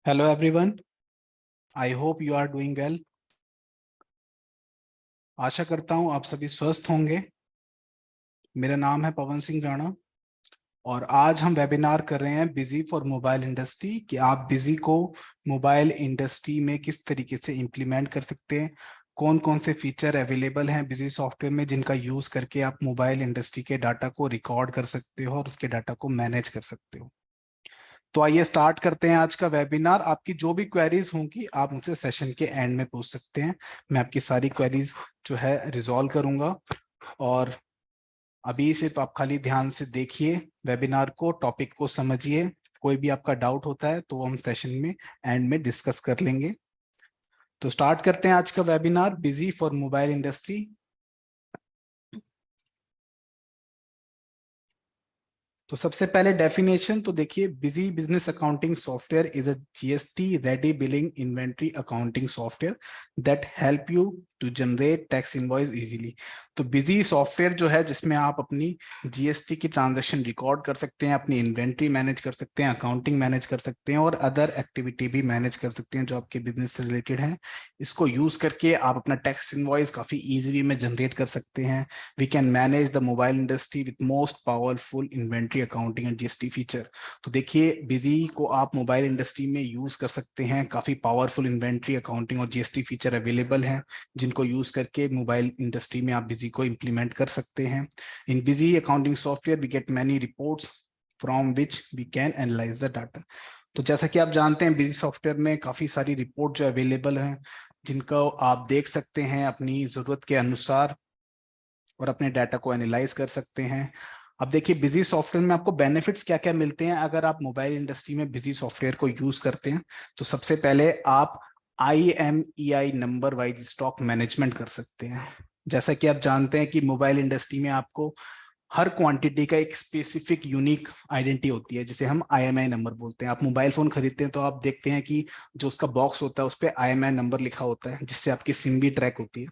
Hello everyone, I hope you are doing well. आशा करता हूँ आप सभी स्वस्थ होंगे। मेरा नाम है पवन सिंह राणा और आज हम वेबिनार कर रहे हैं बिजी फॉर मोबाइल इंडस्ट्री कि आप बिजी को मोबाइल इंडस्ट्री में किस तरीके से इम्प्लीमेंट कर सकते हैं, कौन कौन से फीचर अवेलेबल हैं बिजी सॉफ्टवेयर में जिनका यूज करके आप मोबाइल इंडस्ट्री के डाटा को रिकॉर्ड कर सकते हो और उसके डाटा को मैनेज कर सकते हो। तो आइए स्टार्ट करते हैं आज का वेबिनार। आपकी जो भी क्वेरीज होंगी आप मुझसे सेशन के एंड में पूछ सकते हैं। मैं आपकी सारी क्वेरीज जो है रिजॉल्व करूंगा और अभी सिर्फ आप खाली ध्यान से देखिए वेबिनार को, टॉपिक को समझिए। कोई भी आपका डाउट होता है तो हम सेशन में एंड में डिस्कस कर लेंगे। तो स्टार्ट करते हैं आज का webinar Busy for mobile industry. तो सबसे पहले डेफिनेशन तो देखिए, Busy business accounting software is a GST ready billing inventory accounting software that help you to generate tax invoice easily. तो बिजी सॉफ्टवेयर जो है जिसमें आप अपनी जीएसटी की ट्रांजैक्शन रिकॉर्ड कर सकते हैं, अपनी इन्वेंट्री मैनेज कर सकते हैं, अकाउंटिंग मैनेज कर सकते हैं और अदर एक्टिविटी भी मैनेज कर सकते हैं जो आपके बिजनेस से रिलेटेड है। इसको यूज करके आप अपना टैक्स इनवॉइस काफी इजीली में जनरेट कर सकते हैं। We can manage the mobile industry with most powerful inventory accounting and GST feature. तो देखिए, बिजी को आप मोबाइल इंडस्ट्री में यूज कर सकते हैं। काफी पावरफुल इन्वेंट्री अकाउंटिंग और जीएसटी फीचर अवेलेबल हैं जिनको यूज करके मोबाइल इंडस्ट्री में आप बिजी को इंप्लीमेंट कर सकते हैं। In Busy accounting software we get many reports from which we can analyse the data. तो जैसा कि आप जानते हैं बिजी सॉफ्टवेयर में काफी सारी रिपोर्ट जो अवेलेबल हैं जिनको आप देख सकते हैं अपनी जरूरत के अनुसार और अपने डाटा को एनालाइज कर सकते हैं। अब देखिए, बिजी सॉफ्टवेयर में आपको बेनिफिट्स क्या क्या मिलते हैं अगर आप मोबाइल इंडस्ट्री में बिजी सॉफ्टवेयर को यूज करते हैं। तो सबसे पहले आप IMEI number wise stock management कर सकते हैं। जैसा कि आप जानते हैं कि मोबाइल इंडस्ट्री में आपको हर क्वांटिटी का एक स्पेसिफिक यूनिक आइडेंटिटी होती है जिसे हम IMEI नंबर बोलते हैं। आप मोबाइल फोन खरीदते हैं तो आप देखते हैं कि जो उसका बॉक्स होता है उस पर IMEI नंबर लिखा होता है जिससे आपकी सिम भी ट्रैक होती है।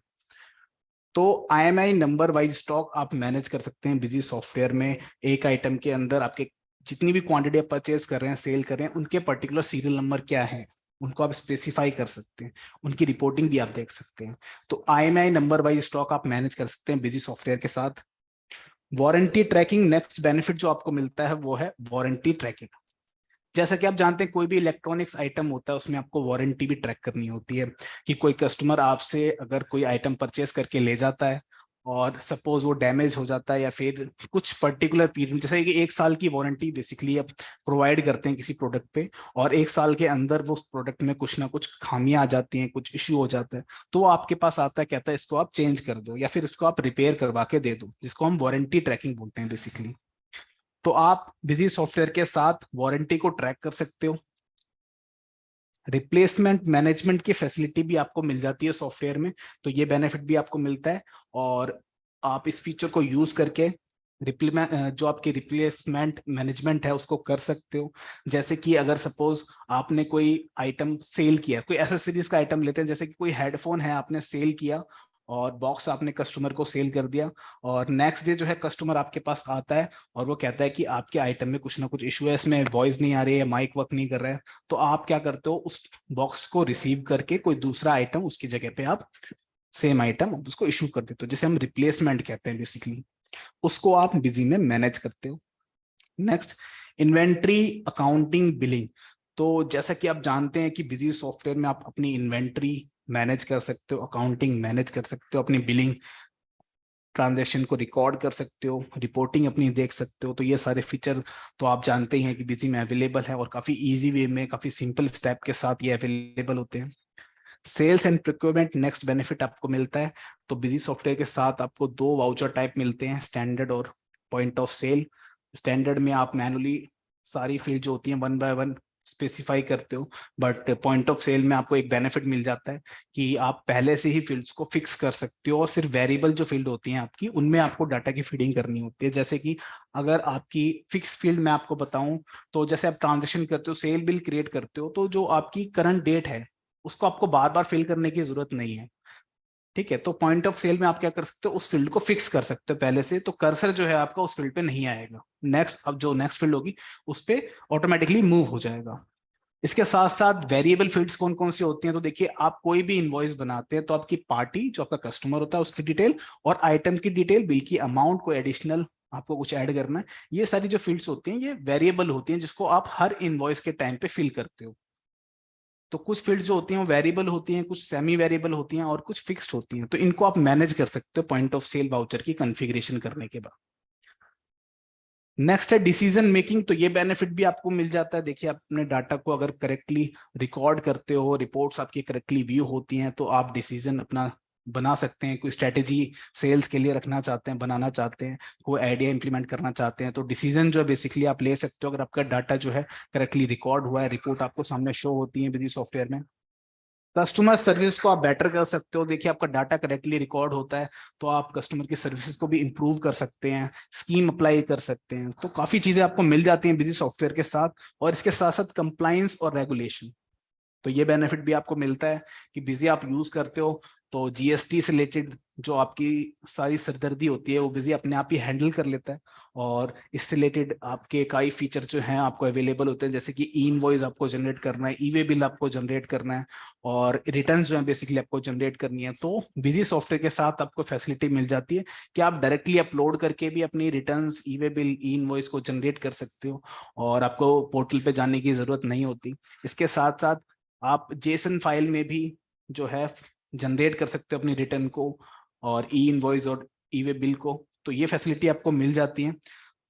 तो IMEI नंबर वाइज स्टॉक आप मैनेज कर सकते हैं बिजी सॉफ्टवेयर में। एक आइटम के अंदर आपके जितनी भी क्वांटिटी आप परचेज कर रहे हैं, सेल कर रहे हैं, उनके पर्टिकुलर सीरियल नंबर क्या है उनको आप स्पेसिफाई कर सकते हैं। उनकी रिपोर्टिंग भी आप देख सकते हैं। तो IMEI नंबर वाइज स्टॉक आप मैनेज कर सकते हैं बिजी सॉफ्टवेयर के साथ। वारंटी ट्रैकिंग, नेक्स्ट बेनिफिट जो आपको मिलता है वो है वारंटी ट्रैकिंग। जैसा कि आप जानते हैं कोई भी इलेक्ट्रॉनिक्स आइटम होता है उसमें आपको वारंटी भी ट्रैक करनी होती है कि कोई कस्टमर आपसे अगर कोई आइटम परचेस करके ले जाता है और सपोज वो डैमेज हो जाता है या फिर कुछ पर्टिकुलर पीरियड, जैसे कि 1 साल की वारंटी बेसिकली आप प्रोवाइड करते हैं किसी प्रोडक्ट पे और 1 साल के अंदर वो प्रोडक्ट में कुछ ना कुछ खामियां आ जाती हैं, कुछ इश्यू हो जाता है, तो वो आपके पास आता है, कहता है इसको आप चेंज कर दो या फिर इसको आप रिपेयर करवा के दे दो, जिसको हम वारंटी ट्रैकिंग बोलते हैं बेसिकली। तो आप बिजी सॉफ्टवेयर के साथ वारंटी को ट्रैक कर सकते हो। रिप्लेसमेंट मैनेजमेंट की फैसिलिटी भी आपको मिल जाती है सॉफ्टवेयर में, तो ये बेनिफिट भी आपको मिलता है। और आप इस फीचर को यूज करके जो आपकी रिप्लेसमेंट मैनेजमेंट है उसको कर सकते हो। जैसे कि अगर सपोज आपने कोई आइटम सेल किया, कोई एसेसरीज का आइटम लेते हैं, जैसे कि कोई हेडफोन है आपने सेल किया और बॉक्स आपने कस्टमर को सेल कर दिया और नेक्स्ट डे जो है कस्टमर आपके पास आता है और वो कहता है कि आपके आइटम में कुछ ना कुछ इशू है, इसमें वॉइस नहीं आ रही है, माइक वर्क नहीं कर रहा है। तो आप क्या करते हो, उस बॉक्स को रिसीव करके कोई दूसरा आइटम उसकी जगह पे आप सेम आइटम उसको इशू कर देते हो, जिसे हम रिप्लेसमेंट कहते हैं बेसिकली। उसको आप बिजी में मैनेज करते हो। Next, inventory accounting billing. तो जैसा कि आप जानते हैं कि बिजी सॉफ्टवेयर में आप अपनी इन्वेंट्री मैनेज कर सकते हो, अकाउंटिंग मैनेज कर सकते हो, अपनी बिलिंग ट्रांजैक्शन को रिकॉर्ड कर सकते हो, रिपोर्टिंग अपनी देख सकते हो। तो ये सारे फीचर तो आप जानते ही हैं कि बिजी में अवेलेबल है और काफी इजी वे में, काफी सिंपल स्टेप के साथ ये अवेलेबल होते हैं। Sales and procurement, next benefit आपको मिलता है। तो बिजी सॉफ्टवेयर के साथ आपको 2 वाउचर टाइप मिलते हैं, स्टैंडर्ड और पॉइंट ऑफ सेल। स्टैंडर्ड में आप मैनुअली सारी फील्ड जो होती हैं 1 बाय 1 स्पेसिफाई करते हो, बट पॉइंट ऑफ सेल में आपको एक बेनिफिट मिल जाता है कि आप पहले से ही फील्ड्स को फिक्स कर सकते हो और सिर्फ वेरिएबल जो फील्ड होती हैं आपकी उनमें आपको डाटा की फीडिंग करनी होती है। जैसे कि अगर आपकी फिक्स फील्ड में आपको बताऊं, तो जैसे आप ट्रांजेक्शन करते हो, सेल बिल क्रिएट करते हो, तो जो आपकी करंट डेट है उसको आपको बार बार फिल करने की जरूरत नहीं है। ठीक है, तो पॉइंट ऑफ सेल में आप क्या कर सकते हो, उस फील्ड को फिक्स कर सकते हो पहले से, तो कर्सर जो है आपका उस फील्ड पे नहीं आएगा। नेक्स्ट, अब जो नेक्स्ट फील्ड होगी उस पे ऑटोमेटिकली मूव हो जाएगा। इसके साथ साथ वेरिएबल फील्ड्स कौन कौन सी होती हैं, तो देखिए आप कोई भी इनवॉइस बनाते हैं तो आपकी पार्टी जो आपका कस्टमर होता है उसकी डिटेल और आइटम की डिटेल, बिल की अमाउंट को एडिशनल आपको कुछ ऐड करना है, ये सारी जो फील्ड्स होती हैं ये वेरिएबल होती हैं जिसको आप हर इनवॉइस के टाइम पे फिल करते हो। तो कुछ फील्ड जो होती हैं वो वेरिएबल होती हैं, कुछ सेमी वेरिएबल होती हैं और कुछ फिक्स्ड होती हैं, तो इनको आप मैनेज कर सकते हो पॉइंट ऑफ सेल वाउचर की कॉन्फ़िगरेशन करने के बाद। नेक्स्ट है डिसीजन मेकिंग, तो ये बेनिफिट भी आपको मिल जाता है। देखिए आप अपने डाटा को अगर करेक्टली रिकॉर्ड करते हो, रिपोर्ट्स आपकी करेक्टली व्यू होती हैं, तो आप डिसीजन अपना बना सकते हैं। कोई स्ट्रेटेजी सेल्स के लिए रखना चाहते हैं, बनाना चाहते हैं, कोई आइडिया इंप्लीमेंट करना चाहते हैं, तो डिसीजन जो है बेसिकली आप ले सकते हो अगर आपका डाटा जो है करेक्टली रिकॉर्ड हुआ है, रिपोर्ट आपको सामने शो होती है विद सॉफ्टवेयर में। कस्टमर सर्विस को आप बेटर कर सकते हो। देखिए आपका डाटा करेक्टली रिकॉर्ड होता है तो आप कस्टमर की सर्विसेज को भी इंप्रूव कर सकते हैं, स्कीम अप्लाई कर सकते हैं, तो काफी चीजें आपको मिल जाती हैं बिजी सॉफ्टवेयर के साथ। और इसके साथ साथ कंप्लाइंस और रेगुलेशन, तो ये बेनिफिट भी आपको मिलता है कि बिजी आप यूज करते हो तो जीएसटी से रिलेटेड जो आपकी सारी सरदर्दी होती है वो बिजी अपने आप ही हैंडल कर लेता है। और इससे रिलेटेड आपके कई फीचर जो हैं आपको अवेलेबल होते हैं, जैसे कि ई इनवॉइस आपको जनरेट करना है, ई वे बिल आपको जनरेट करना है और रिटर्न जो है बेसिकली आपको जनरेट करनी है। तो बिजी सॉफ्टवेयर के साथ आपको फैसिलिटी मिल जाती है कि आप डायरेक्टली अपलोड करके भी अपनी रिटर्न, ई वे बिल, ई इनवॉइस को जनरेट कर सकते हो और आपको पोर्टल पे जाने की जरूरत नहीं होती। इसके साथ साथ आप जेसन फाइल में भी जो है जनरेट कर सकते हो अपनी रिटर्न को और ई इनवॉइस और ई वे बिल को, तो ये फैसिलिटी आपको मिल जाती है।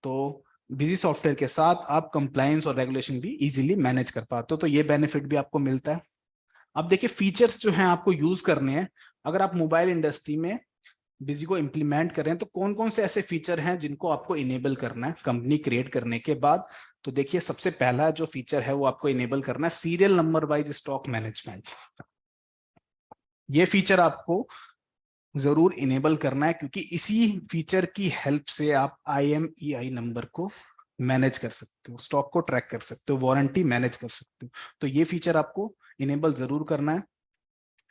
तो बिजी सॉफ्टवेयर के साथ आप कंप्लायंस और रेगुलेशन भी इजीली मैनेज कर पाते हो, तो ये बेनिफिट भी आपको मिलता है। अब देखिए फीचर्स जो हैं आपको यूज करने हैं अगर आप मोबाइल इंडस्ट्री में बिजी को इम्प्लीमेंट करें, तो कौन कौन से ऐसे फीचर हैं जिनको आपको इनेबल करना है कंपनी क्रिएट करने के बाद। तो देखिए सबसे पहला जो फीचर है वो आपको इनेबल करना है serial number wise stock management. ये फीचर आपको जरूर इनेबल करना है क्योंकि इसी फीचर की हेल्प से आप IMEI नंबर को मैनेज कर सकते हो, स्टॉक को ट्रैक कर सकते हो, वारंटी मैनेज कर सकते हो। तो ये फीचर आपको इनेबल जरूर करना है,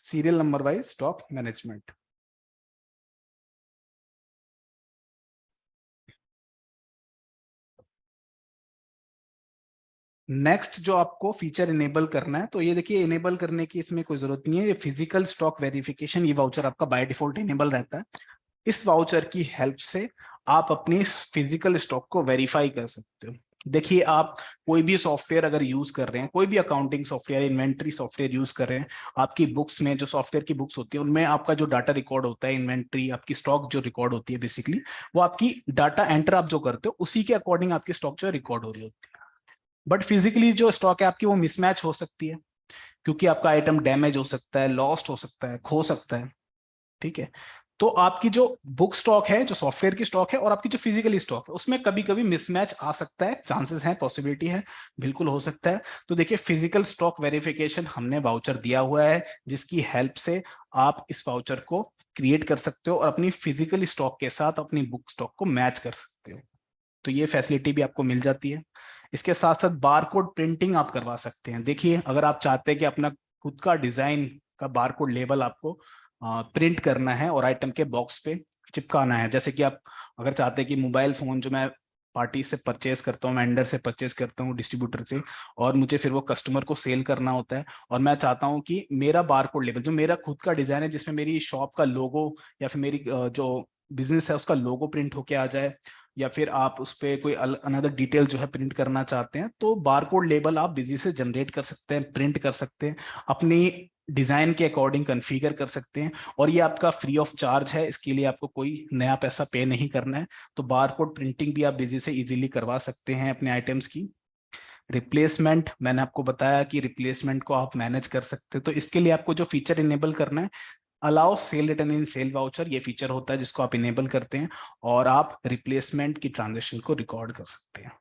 serial number wise stock management. Next जो आपको फीचर इनेबल करना है, तो ये देखिए इनेबल करने की इसमें कोई जरूरत नहीं है, ये फिजिकल स्टॉक वेरिफिकेशन, ये वाउचर आपका बाय डिफॉल्ट इनेबल रहता है। इस वाउचर की हेल्प से आप अपनी फिजिकल स्टॉक को वेरीफाई कर सकते हो। देखिए आप कोई भी सॉफ्टवेयर अगर यूज कर रहे हैं, कोई भी accounting software, inventory software use कर रहे हैं, आपकी बुक्स में जो सॉफ्टवेयर की बुक्स होती है उनमें आपका जो डाटा रिकॉर्ड होता है, इन्वेंट्री आपकी स्टॉक जो रिकॉर्ड होती है बेसिकली, वो आपकी डाटा एंटर आप जो करते हो उसी के अकॉर्डिंग आपकी स्टॉक जो रिकॉर्ड हो रही होती है। बट फिजिकली जो स्टॉक है आपकी वो मिसमैच हो सकती है क्योंकि आपका आइटम डैमेज हो सकता है, लॉस्ट हो सकता है, खो सकता है। ठीक है, तो आपकी जो बुक स्टॉक है, जो सॉफ्टवेयर की स्टॉक है और आपकी जो फिजिकली स्टॉक है उसमें कभी कभी मिसमैच आ सकता है, चांसेस हैं, पॉसिबिलिटी है, बिल्कुल हो सकता है। तो देखिए फिजिकल स्टॉक वेरिफिकेशन हमने वाउचर दिया हुआ है जिसकी हेल्प से आप इस वाउचर को क्रिएट कर सकते हो और अपनी फिजिकल स्टॉक के साथ अपनी बुक स्टॉक को मैच कर सकते हो। तो ये फैसिलिटी भी आपको मिल जाती है। इसके साथ साथ बारकोड प्रिंटिंग आप करवा सकते हैं। देखिए अगर आप चाहते हैं कि अपना खुद का डिजाइन का बारकोड लेबल आपको प्रिंट करना है और आइटम के बॉक्स पे चिपकाना है, जैसे कि आप अगर चाहते हैं कि मोबाइल फोन जो मैं पार्टी से परचेज करता हूँ, वेंडर से परचेज करता हूँ, डिस्ट्रीब्यूटर से, और मुझे फिर वो कस्टमर को सेल करना होता है और मैं चाहता हूँ कि मेरा बारकोड लेबल जो मेरा खुद का डिजाइन है जिसमें मेरी शॉप का लोगो या फिर मेरी जो बिजनेस है उसका लोगो प्रिंट होके आ जाए, या फिर आप उस पर कोई अनदर डिटेल जो है प्रिंट करना चाहते हैं, तो बारकोड लेबल आप बिजी से जनरेट कर सकते हैं, प्रिंट कर सकते हैं, अपनी डिजाइन के अकॉर्डिंग कॉन्फ़िगर कर सकते हैं। और ये आपका फ्री ऑफ चार्ज है, इसके लिए आपको कोई नया पैसा पे नहीं करना है। तो बारकोड प्रिंटिंग भी आप बिजी से इजीली करवा सकते हैं अपने आइटम्स की। रिप्लेसमेंट मैंने आपको बताया कि रिप्लेसमेंट को आप मैनेज कर सकते हैं, तो इसके लिए आपको जो फीचर इनेबल करना है, अलाउ सेल रिटर्न इन सेल वाउचर, ये फीचर होता है जिसको आप इनेबल करते हैं और आप रिप्लेसमेंट की ट्रांजेक्शन को रिकॉर्ड कर सकते हैं।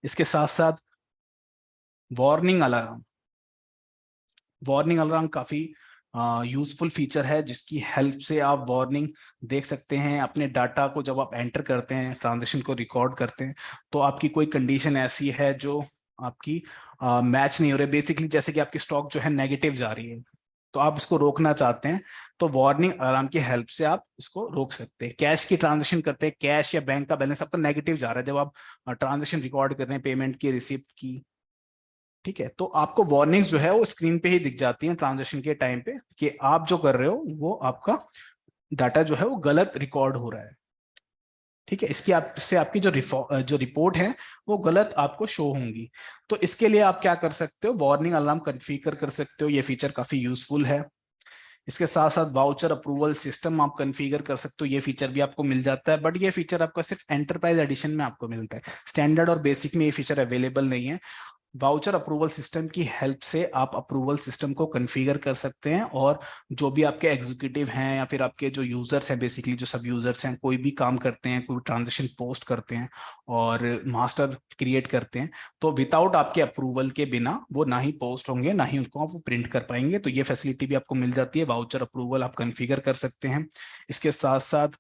इसके साथ साथ वार्निंग अलार्म, वार्निंग अलार्म काफी यूजफुल फीचर है जिसकी हेल्प से आप वार्निंग देख सकते हैं अपने डाटा को। जब आप एंटर करते हैं, ट्रांजेक्शन को रिकॉर्ड करते हैं, तो आपकी कोई कंडीशन ऐसी है जो आपकी मैच नहीं हो रही, बेसिकली जैसे कि आपकी स्टॉक जो है नेगेटिव जा रही है, तो आप इसको रोकना चाहते हैं, तो वार्निंग अलार्म की हेल्प से आप इसको रोक सकते हैं। कैश की ट्रांजेक्शन करते हैं, कैश या बैंक का बैलेंस आपका नेगेटिव जा रहा है, जब आप ट्रांजेक्शन रिकॉर्ड कर रहे हैं पेमेंट की, रिसिप्ट की, ठीक है, तो आपको वार्निंग्स जो है वो स्क्रीन पे ही दिख जाती हैं ट्रांजेक्शन के टाइम पे कि आप जो कर रहे हो वो आपका डाटा जो है वो गलत रिकॉर्ड हो रहा है। ठीक है, इसकी आपसे आपकी जो रिपोर्ट है वो गलत आपको शो होंगी। तो इसके लिए आप क्या कर सकते हो, वार्निंग अलार्म कॉन्फ़िगर कर सकते हो, ये फीचर काफी यूजफुल है। इसके साथ साथ वाउचर अप्रूवल सिस्टम आप कॉन्फ़िगर कर सकते हो, ये फीचर भी आपको मिल जाता है, बट ये फीचर आपका सिर्फ एंटरप्राइज एडिशन में आपको मिलता है, स्टैंडर्ड और बेसिक में ये फीचर अवेलेबल नहीं है। वाउचर अप्रूवल सिस्टम की हेल्प से आप अप्रूवल सिस्टम को कॉन्फ़िगर कर सकते हैं, और जो भी आपके एग्जीक्यूटिव हैं या फिर आपके जो यूजर्स हैं, बेसिकली जो सब यूजर्स हैं, कोई भी काम करते हैं, कोई ट्रांजेक्शन पोस्ट करते हैं और मास्टर क्रिएट करते हैं, तो विदाउट आपके अप्रूवल के बिना वो ना ही पोस्ट होंगे, ना ही उनको आप वो प्रिंट कर पाएंगे। तो ये फैसिलिटी भी आपको मिल जाती है, वाउचर अप्रूवल आप कॉन्फ़िगर कर सकते हैं। इसके साथ साथ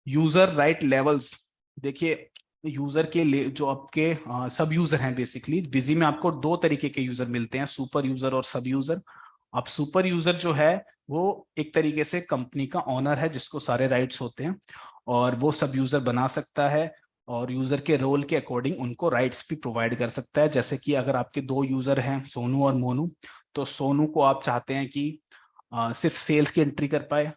यूजर राइट लेवल्स, देखिए यूजर के लिए जो आपके सब यूजर हैं, बेसिकली बिजी में आपको दो तरीके के यूजर मिलते हैं, सुपर यूजर और सब यूजर। अब सुपर यूजर जो है वो एक तरीके से कंपनी का ओनर है जिसको सारे राइट्स होते हैं, और वो सब यूजर बना सकता है और यूजर के रोल के अकॉर्डिंग उनको राइट्स भी प्रोवाइड कर सकता है। जैसे कि अगर आपके दो यूजर हैं, सोनू और मोनू, तो सोनू को आप चाहते हैं कि सिर्फ सेल्स की एंट्री कर पाए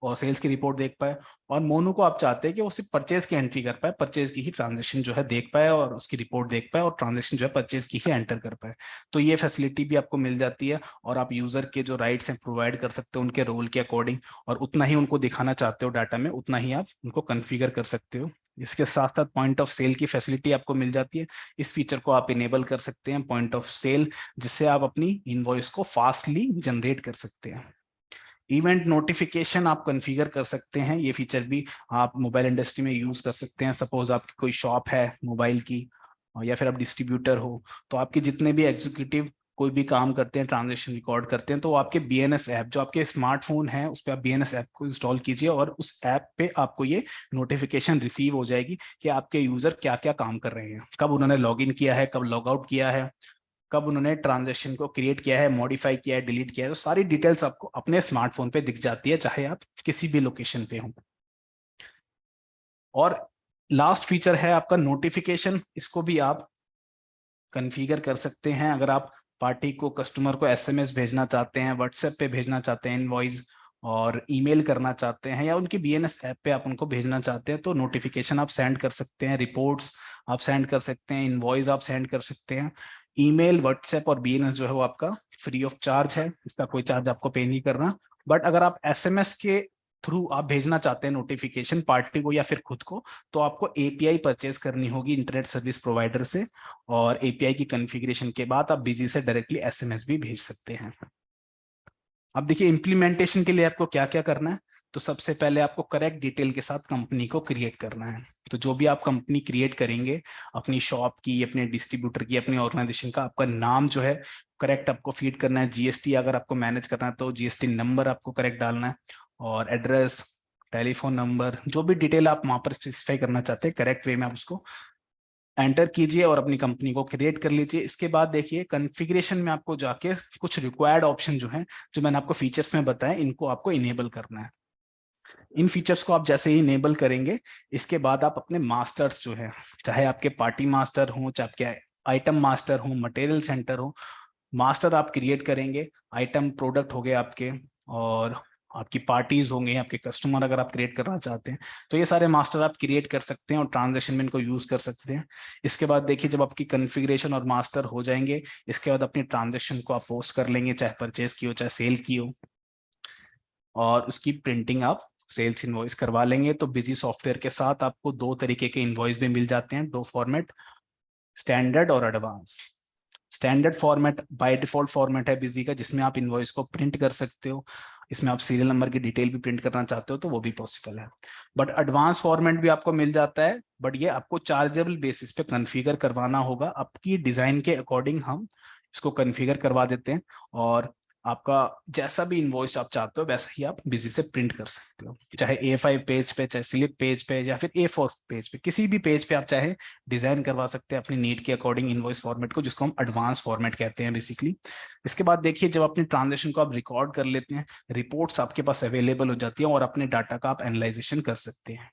और सेल्स की रिपोर्ट देख पाए, और मोनू को आप चाहते हैं कि वो सिर्फ परचेज की एंट्री कर पाए, परचेज की ही ट्रांजेक्शन जो है देख पाए और उसकी रिपोर्ट देख पाए, और ट्रांजेक्शन जो है परचेज की ही एंटर कर पाए। तो ये फैसिलिटी भी आपको मिल जाती है, और आप यूजर के जो राइट्स हैं प्रोवाइड कर सकते हो उनके रोल के अकॉर्डिंग, और उतना ही उनको दिखाना चाहते हो डाटा में उतना ही आप उनको कॉन्फ़िगर कर सकते हो। इसके साथ साथ पॉइंट ऑफ सेल की फैसिलिटी आपको मिल जाती है, इस फीचर को आप इनेबल कर सकते हैं, पॉइंट ऑफ सेल, जिससे आप अपनी इनवॉइस को फास्टली जनरेट कर सकते हैं। इवेंट नोटिफिकेशन आप कॉन्फ़िगर कर सकते हैं, ये फीचर भी आप मोबाइल इंडस्ट्री में यूज कर सकते हैं। सपोज आपकी कोई शॉप है मोबाइल की, या फिर आप डिस्ट्रीब्यूटर हो, तो आपके जितने भी एग्जीक्यूटिव कोई भी काम करते हैं, ट्रांजेक्शन रिकॉर्ड करते हैं, तो वो आपके बीएनएस ऐप, जो आपके स्मार्टफोन है उस पर आप बीएनएस ऐप को इंस्टॉल कीजिए, और उस ऐप पे आपको ये नोटिफिकेशन रिसीव हो जाएगी कि आपके यूजर क्या क्या काम कर रहे हैं, कब उन्होंने लॉग इन किया है, कब लॉग आउट किया है, कब उन्होंने ट्रांजेक्शन को क्रिएट किया है, मॉडिफाई किया है, डिलीट किया है। तो सारी डिटेल्स आपको अपने स्मार्टफोन पे दिख जाती है, चाहे आप किसी भी लोकेशन पे हो। और लास्ट फीचर है आपका नोटिफिकेशन, इसको भी आप कॉन्फ़िगर कर सकते हैं। अगर आप पार्टी को, कस्टमर को एसएमएस भेजना चाहते हैं, व्हाट्सएप पे भेजना चाहते हैं इनवॉइस, और ईमेल करना चाहते हैं, या उनकी बीएनएस ऐप पे आप उनको भेजना चाहते हैं, तो नोटिफिकेशन आप सेंड कर सकते हैं, रिपोर्ट्स आप सेंड कर सकते हैं, इनवॉइस आप सेंड कर सकते हैं। ईमेल, व्हाट्सएप और बीएनएस जो है वो आपका फ्री ऑफ चार्ज है, इसका कोई चार्ज आपको पे नहीं करना। बट अगर आप एसएमएस के थ्रू आप भेजना चाहते हैं नोटिफिकेशन पार्टी को या फिर खुद को, तो आपको एपीआई परचेज करनी होगी इंटरनेट सर्विस प्रोवाइडर से, और एपीआई की कॉन्फ़िगरेशन के बाद आप बिजी से डायरेक्टली एसएमएस भी भेज सकते हैं। अब देखिए इम्प्लीमेंटेशन के लिए आपको क्या क्या करना है। तो सबसे पहले आपको करेक्ट डिटेल के साथ कंपनी को क्रिएट करना है। तो जो भी आप कंपनी क्रिएट करेंगे, अपनी शॉप की, अपने डिस्ट्रीब्यूटर की, अपनी ऑर्गेनाइजेशन का, आपका नाम जो है करेक्ट आपको फीड करना है। जीएसटी अगर आपको मैनेज करना है तो जीएसटी नंबर आपको करेक्ट डालना है, और एड्रेस, टेलीफोन नंबर, जो भी डिटेल आप वहां पर स्पेसिफाई करना चाहते हैं करेक्ट वे में आप उसको एंटर कीजिए और अपनी कंपनी को क्रिएट कर लीजिए। इसके बाद देखिए कॉन्फ़िगरेशन में आपको जाके कुछ रिक्वायर्ड ऑप्शन जो हैं, जो मैंने आपको फीचर्स में बताया, इनको आपको इनेबल करना है। इन फीचर्स को आप जैसे ही इनेबल करेंगे, इसके बाद आप अपने मास्टर्स जो है, चाहे आपके पार्टी मास्टर हो, चाहे आपके आइटम मास्टर हो, मटेरियल सेंटर हो, मास्टर आप क्रिएट करेंगे। आइटम प्रोडक्ट हो गए आपके, और आपकी पार्टीज होंगे, आपके कस्टमर अगर आप क्रिएट करना चाहते हैं, तो ये सारे मास्टर आप क्रिएट कर सकते हैं और ट्रांजेक्शन में इनको यूज कर सकते हैं। इसके बाद देखिए जब आपकी कॉन्फ़िगरेशन और मास्टर हो जाएंगे, इसके बाद अपनी ट्रांजेक्शन को आप पोस्ट कर लेंगे, चाहे परचेज की हो चाहे सेल की हो, और उसकी प्रिंटिंग आप सेल्स इनवॉइस करवा लेंगे। तो बिजी सॉफ्टवेयर के साथ आपको दो तरीके के इनवॉइस भी मिल जाते हैं, दो फॉर्मेट, स्टैंडर्ड और advance. Standard format by default format है बिजी का, जिसमें आप इनवॉइस को प्रिंट कर सकते हो, इसमें आप सीरियल नंबर की डिटेल भी प्रिंट करना चाहते हो तो वो भी पॉसिबल है। बट एडवांस फॉर्मेट भी आपको मिल जाता है, बट ये आपको चार्जेबल बेसिस पे कॉन्फ़िगर करवाना होगा, आपकी डिजाइन के अकॉर्डिंग हम इसको कॉन्फ़िगर करवा देते हैं, और आपका जैसा भी इनवॉइस आप चाहते हो वैसा ही आप बिजी से प्रिंट कर सकते हो, चाहे A5 पेज पे, चाहे स्लिप पेज पे, या फिर A4 पेज पे, किसी भी पेज पे आप चाहे डिजाइन करवा सकते हैं अपनी नीड के अकॉर्डिंग इनवॉइस फॉर्मेट को, जिसको हम एडवांस फॉर्मेट कहते हैं बेसिकली। इसके बाद देखिए जब अपनी ट्रांजेक्शन को आप रिकॉर्ड कर लेते हैं, रिपोर्ट्स आपके पास अवेलेबल हो जाती है और अपने डाटा का आप एनालाइजेशन कर सकते हैं।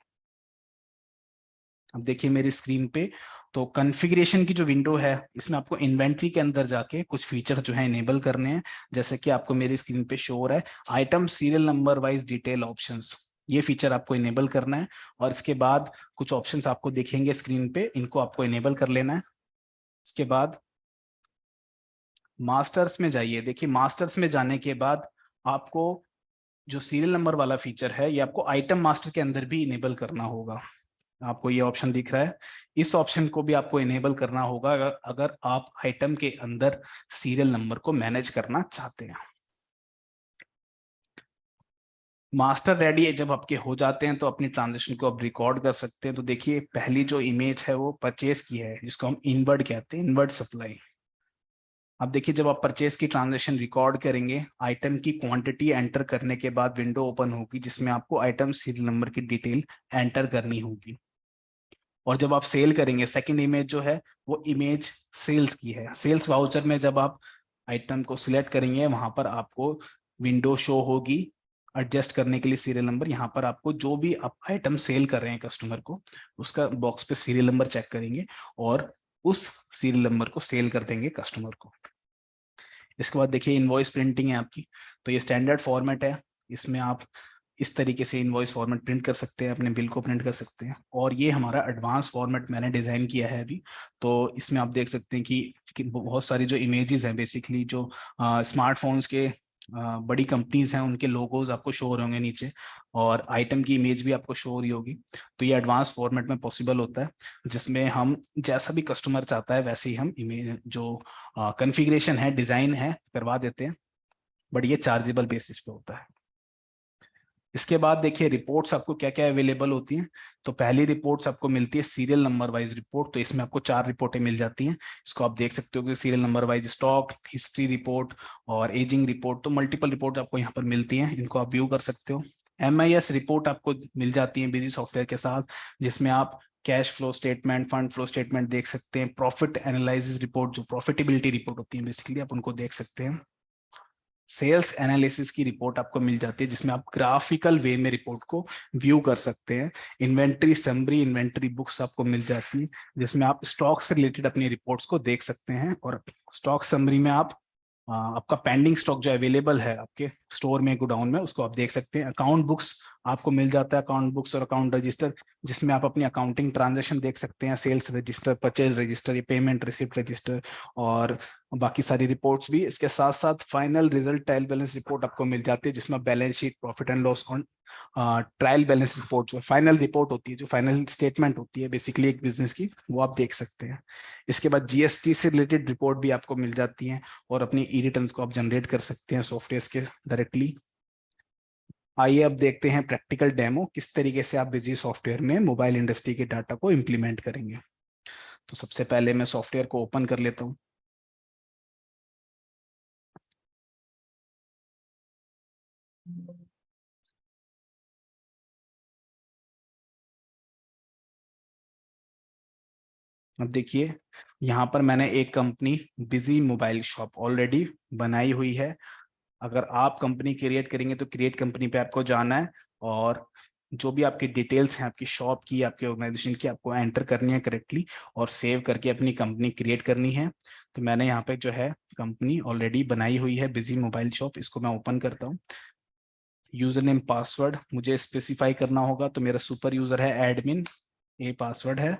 अब देखिए मेरी स्क्रीन पे, तो कॉन्फ़िगरेशन की जो विंडो है इसमें आपको इन्वेंट्री के अंदर जाके कुछ फीचर जो है इनेबल करने हैं। जैसे कि आपको मेरी स्क्रीन पे शो हो रहा है item serial number wise detail options, ये फीचर आपको इनेबल करना है। और इसके बाद कुछ ऑप्शंस आपको दिखेंगे स्क्रीन पे, इनको आपको इनेबल कर लेना है। इसके बाद मास्टर्स में जाइए। देखिए मास्टर्स में जाने के बाद आपको जो सीरियल नंबर वाला फीचर है ये आपको आइटम मास्टर के अंदर भी इनेबल करना होगा। आपको ये ऑप्शन दिख रहा है, इस ऑप्शन को भी आपको इनेबल करना होगा अगर आप आइटम के अंदर सीरियल नंबर को मैनेज करना चाहते हैं। मास्टर रेडी जब आपके हो जाते हैं तो अपनी ट्रांजेक्शन को आप रिकॉर्ड कर सकते हैं। तो देखिए पहली जो इमेज है वो परचेज की है, जिसको हम इनवर्ड कहते हैं, इनवर्ड सप्लाई। अब देखिए जब आप परचेज की ट्रांजेक्शन रिकॉर्ड करेंगे, आइटम की क्वांटिटी एंटर करने के बाद विंडो ओपन होगी जिसमें आपको आइटम सीरियल नंबर की डिटेल एंटर करनी होगी। और जब आप सेल करेंगे, सेकंड इमेज जो है वो इमेज सेल्स की है। सेल्स वाउचर में जब आप आइटम को सिलेक्ट करेंगे वहां पर आपको विंडो शो होगी एडजस्ट करने के लिए सीरियल नंबर। यहाँ पर आपको जो भी आप आइटम सेल कर रहे हैं कस्टमर को, उसका बॉक्स पे सीरियल नंबर चेक करेंगे और उस सीरियल नंबर को सेल कर देंगे कस्टमर को। इसके बाद देखिए इनवॉइस प्रिंटिंग है आपकी, तो ये स्टैंडर्ड फॉर्मेट है। इसमें आप इस तरीके से इनवॉइस फॉर्मेट प्रिंट कर सकते हैं, अपने बिल को प्रिंट कर सकते हैं। और ये हमारा एडवांस फॉर्मेट मैंने डिजाइन किया है अभी। तो इसमें आप देख सकते हैं कि बहुत सारी जो इमेजेस हैं, बेसिकली जो स्मार्टफोन्स के बड़ी कंपनीज हैं उनके लोगोज आपको शो हो रहे होंगे नीचे, और आइटम की इमेज भी आपको शो हो रही होगी। तो ये एडवांस फॉर्मेट में पॉसिबल होता है, जिसमें हम जैसा भी कस्टमर चाहता है वैसे ही हम इमेज जो कॉन्फ़िगरेशन है, डिजाइन है, करवा देते हैं। बट ये चार्जेबल बेसिस पे होता है। इसके बाद देखिए रिपोर्ट्स आपको क्या क्या अवेलेबल होती हैं। तो पहली रिपोर्ट्स आपको मिलती है सीरियल नंबर वाइज रिपोर्ट। तो इसमें आपको 4 रिपोर्टें मिल जाती हैं। इसको आप देख सकते हो कि serial number wise stock, history report और एजिंग रिपोर्ट, तो मल्टीपल रिपोर्ट आपको यहाँ पर मिलती हैं, इनको आप व्यू कर सकते हो। MIS रिपोर्ट आपको मिल जाती है बिजी सॉफ्टवेयर के साथ, जिसमें आप cash flow statement, fund flow statement देख सकते हैं। प्रॉफिट एनालिसिस रिपोर्ट, जो प्रॉफिटेबिलिटी रिपोर्ट होती है बेसिकली, आप उनको देख सकते हैं। सेल्स एनालिसिस की रिपोर्ट आपको मिल जाती है, जिसमें आप ग्राफिकल वे में रिपोर्ट को व्यू कर सकते हैं। इन्वेंट्री समरी, इन्वेंट्री बुक्स आपको मिल जाती है, जिसमें आप स्टॉक से रिलेटेड अपनी रिपोर्ट्स को देख सकते हैं। और स्टॉक समरी में आप आपका पेंडिंग स्टॉक जो अवेलेबल है आपके स्टोर में, गोडाउन में, उसको आप देख सकते हैं। अकाउंट बुक्स आपको मिल जाता है, अकाउंट बुक्स और अकाउंट रजिस्टर, जिसमें आप अपनी अकाउंटिंग ट्रांजैक्शन देख सकते हैं। Sales register, purchase register, payment receipt register और बाकी सारी रिपोर्ट्स भी। इसके साथ साथ final result trial balance report आपको मिल जाती है, जिसमें balance sheet, profit and loss और ट्रायल बैलेंस रिपोर्ट, जो फाइनल रिपोर्ट होती है, जो फाइनल स्टेटमेंट होती है बेसिकली एक बिजनेस की, वो आप देख सकते हैं। इसके बाद GST से रिलेटेड रिपोर्ट भी आपको मिल जाती है, और अपनी ई रिटर्न्स को आप जनरेट कर सकते हैं सॉफ्टवेयर के डायरेक्टली। आइए अब देखते हैं प्रैक्टिकल डेमो, किस तरीके से आप बिजी सॉफ्टवेयर में मोबाइल इंडस्ट्री के डाटा को इम्प्लीमेंट करेंगे। तो सबसे पहले मैं सॉफ्टवेयर को ओपन कर लेता हूँ। अब देखिए यहाँ पर मैंने एक company busy mobile shop already बनाई हुई है। अगर आप कंपनी क्रिएट करेंगे तो क्रिएट कंपनी पे आपको जाना है, और जो भी आपकी डिटेल्स हैं आपकी शॉप की, आपके ऑर्गेनाइजेशन की, आपको एंटर करनी है करेक्टली, और सेव करके अपनी कंपनी क्रिएट करनी है। तो मैंने यहाँ पे जो है कंपनी ऑलरेडी बनाई हुई है बिजी मोबाइल शॉप, इसको मैं ओपन करता हूँ। यूजर नेम पासवर्ड मुझे स्पेसिफाई करना होगा, तो मेरा सुपर यूजर है एडमिन, ये पासवर्ड है।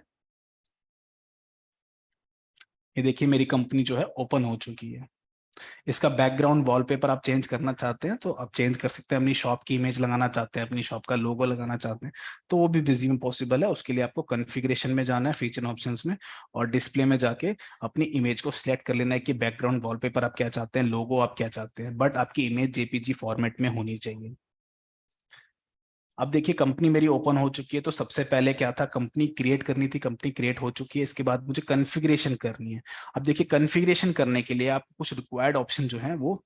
ये देखिए मेरी कंपनी जो है ओपन हो चुकी है। इसका बैकग्राउंड वॉलपेपर आप चेंज करना चाहते हैं तो आप चेंज कर सकते हैं। अपनी शॉप की इमेज लगाना चाहते हैं, अपनी शॉप का लोगो लगाना चाहते हैं, तो वो भी बिजी में पॉसिबल है। उसके लिए आपको कॉन्फ़िगरेशन में जाना है, फीचर ऑप्शंस में, और डिस्प्ले में जाके अपनी इमेज को सिलेक्ट कर लेना है कि बैकग्राउंड वॉलपेपर आप क्या चाहते हैं, लोगो आप क्या चाहते हैं, बट आपकी इमेज JPG फॉर्मेट में होनी चाहिए। अब देखिए कंपनी मेरी ओपन हो चुकी है। तो सबसे पहले क्या था, कंपनी क्रिएट करनी थी, कंपनी क्रिएट हो चुकी है। इसके बाद मुझे कॉन्फ़िगरेशन करनी है। अब देखिए कॉन्फ़िगरेशन करने के लिए आप कुछ रिक्वायर्ड ऑप्शन जो है वो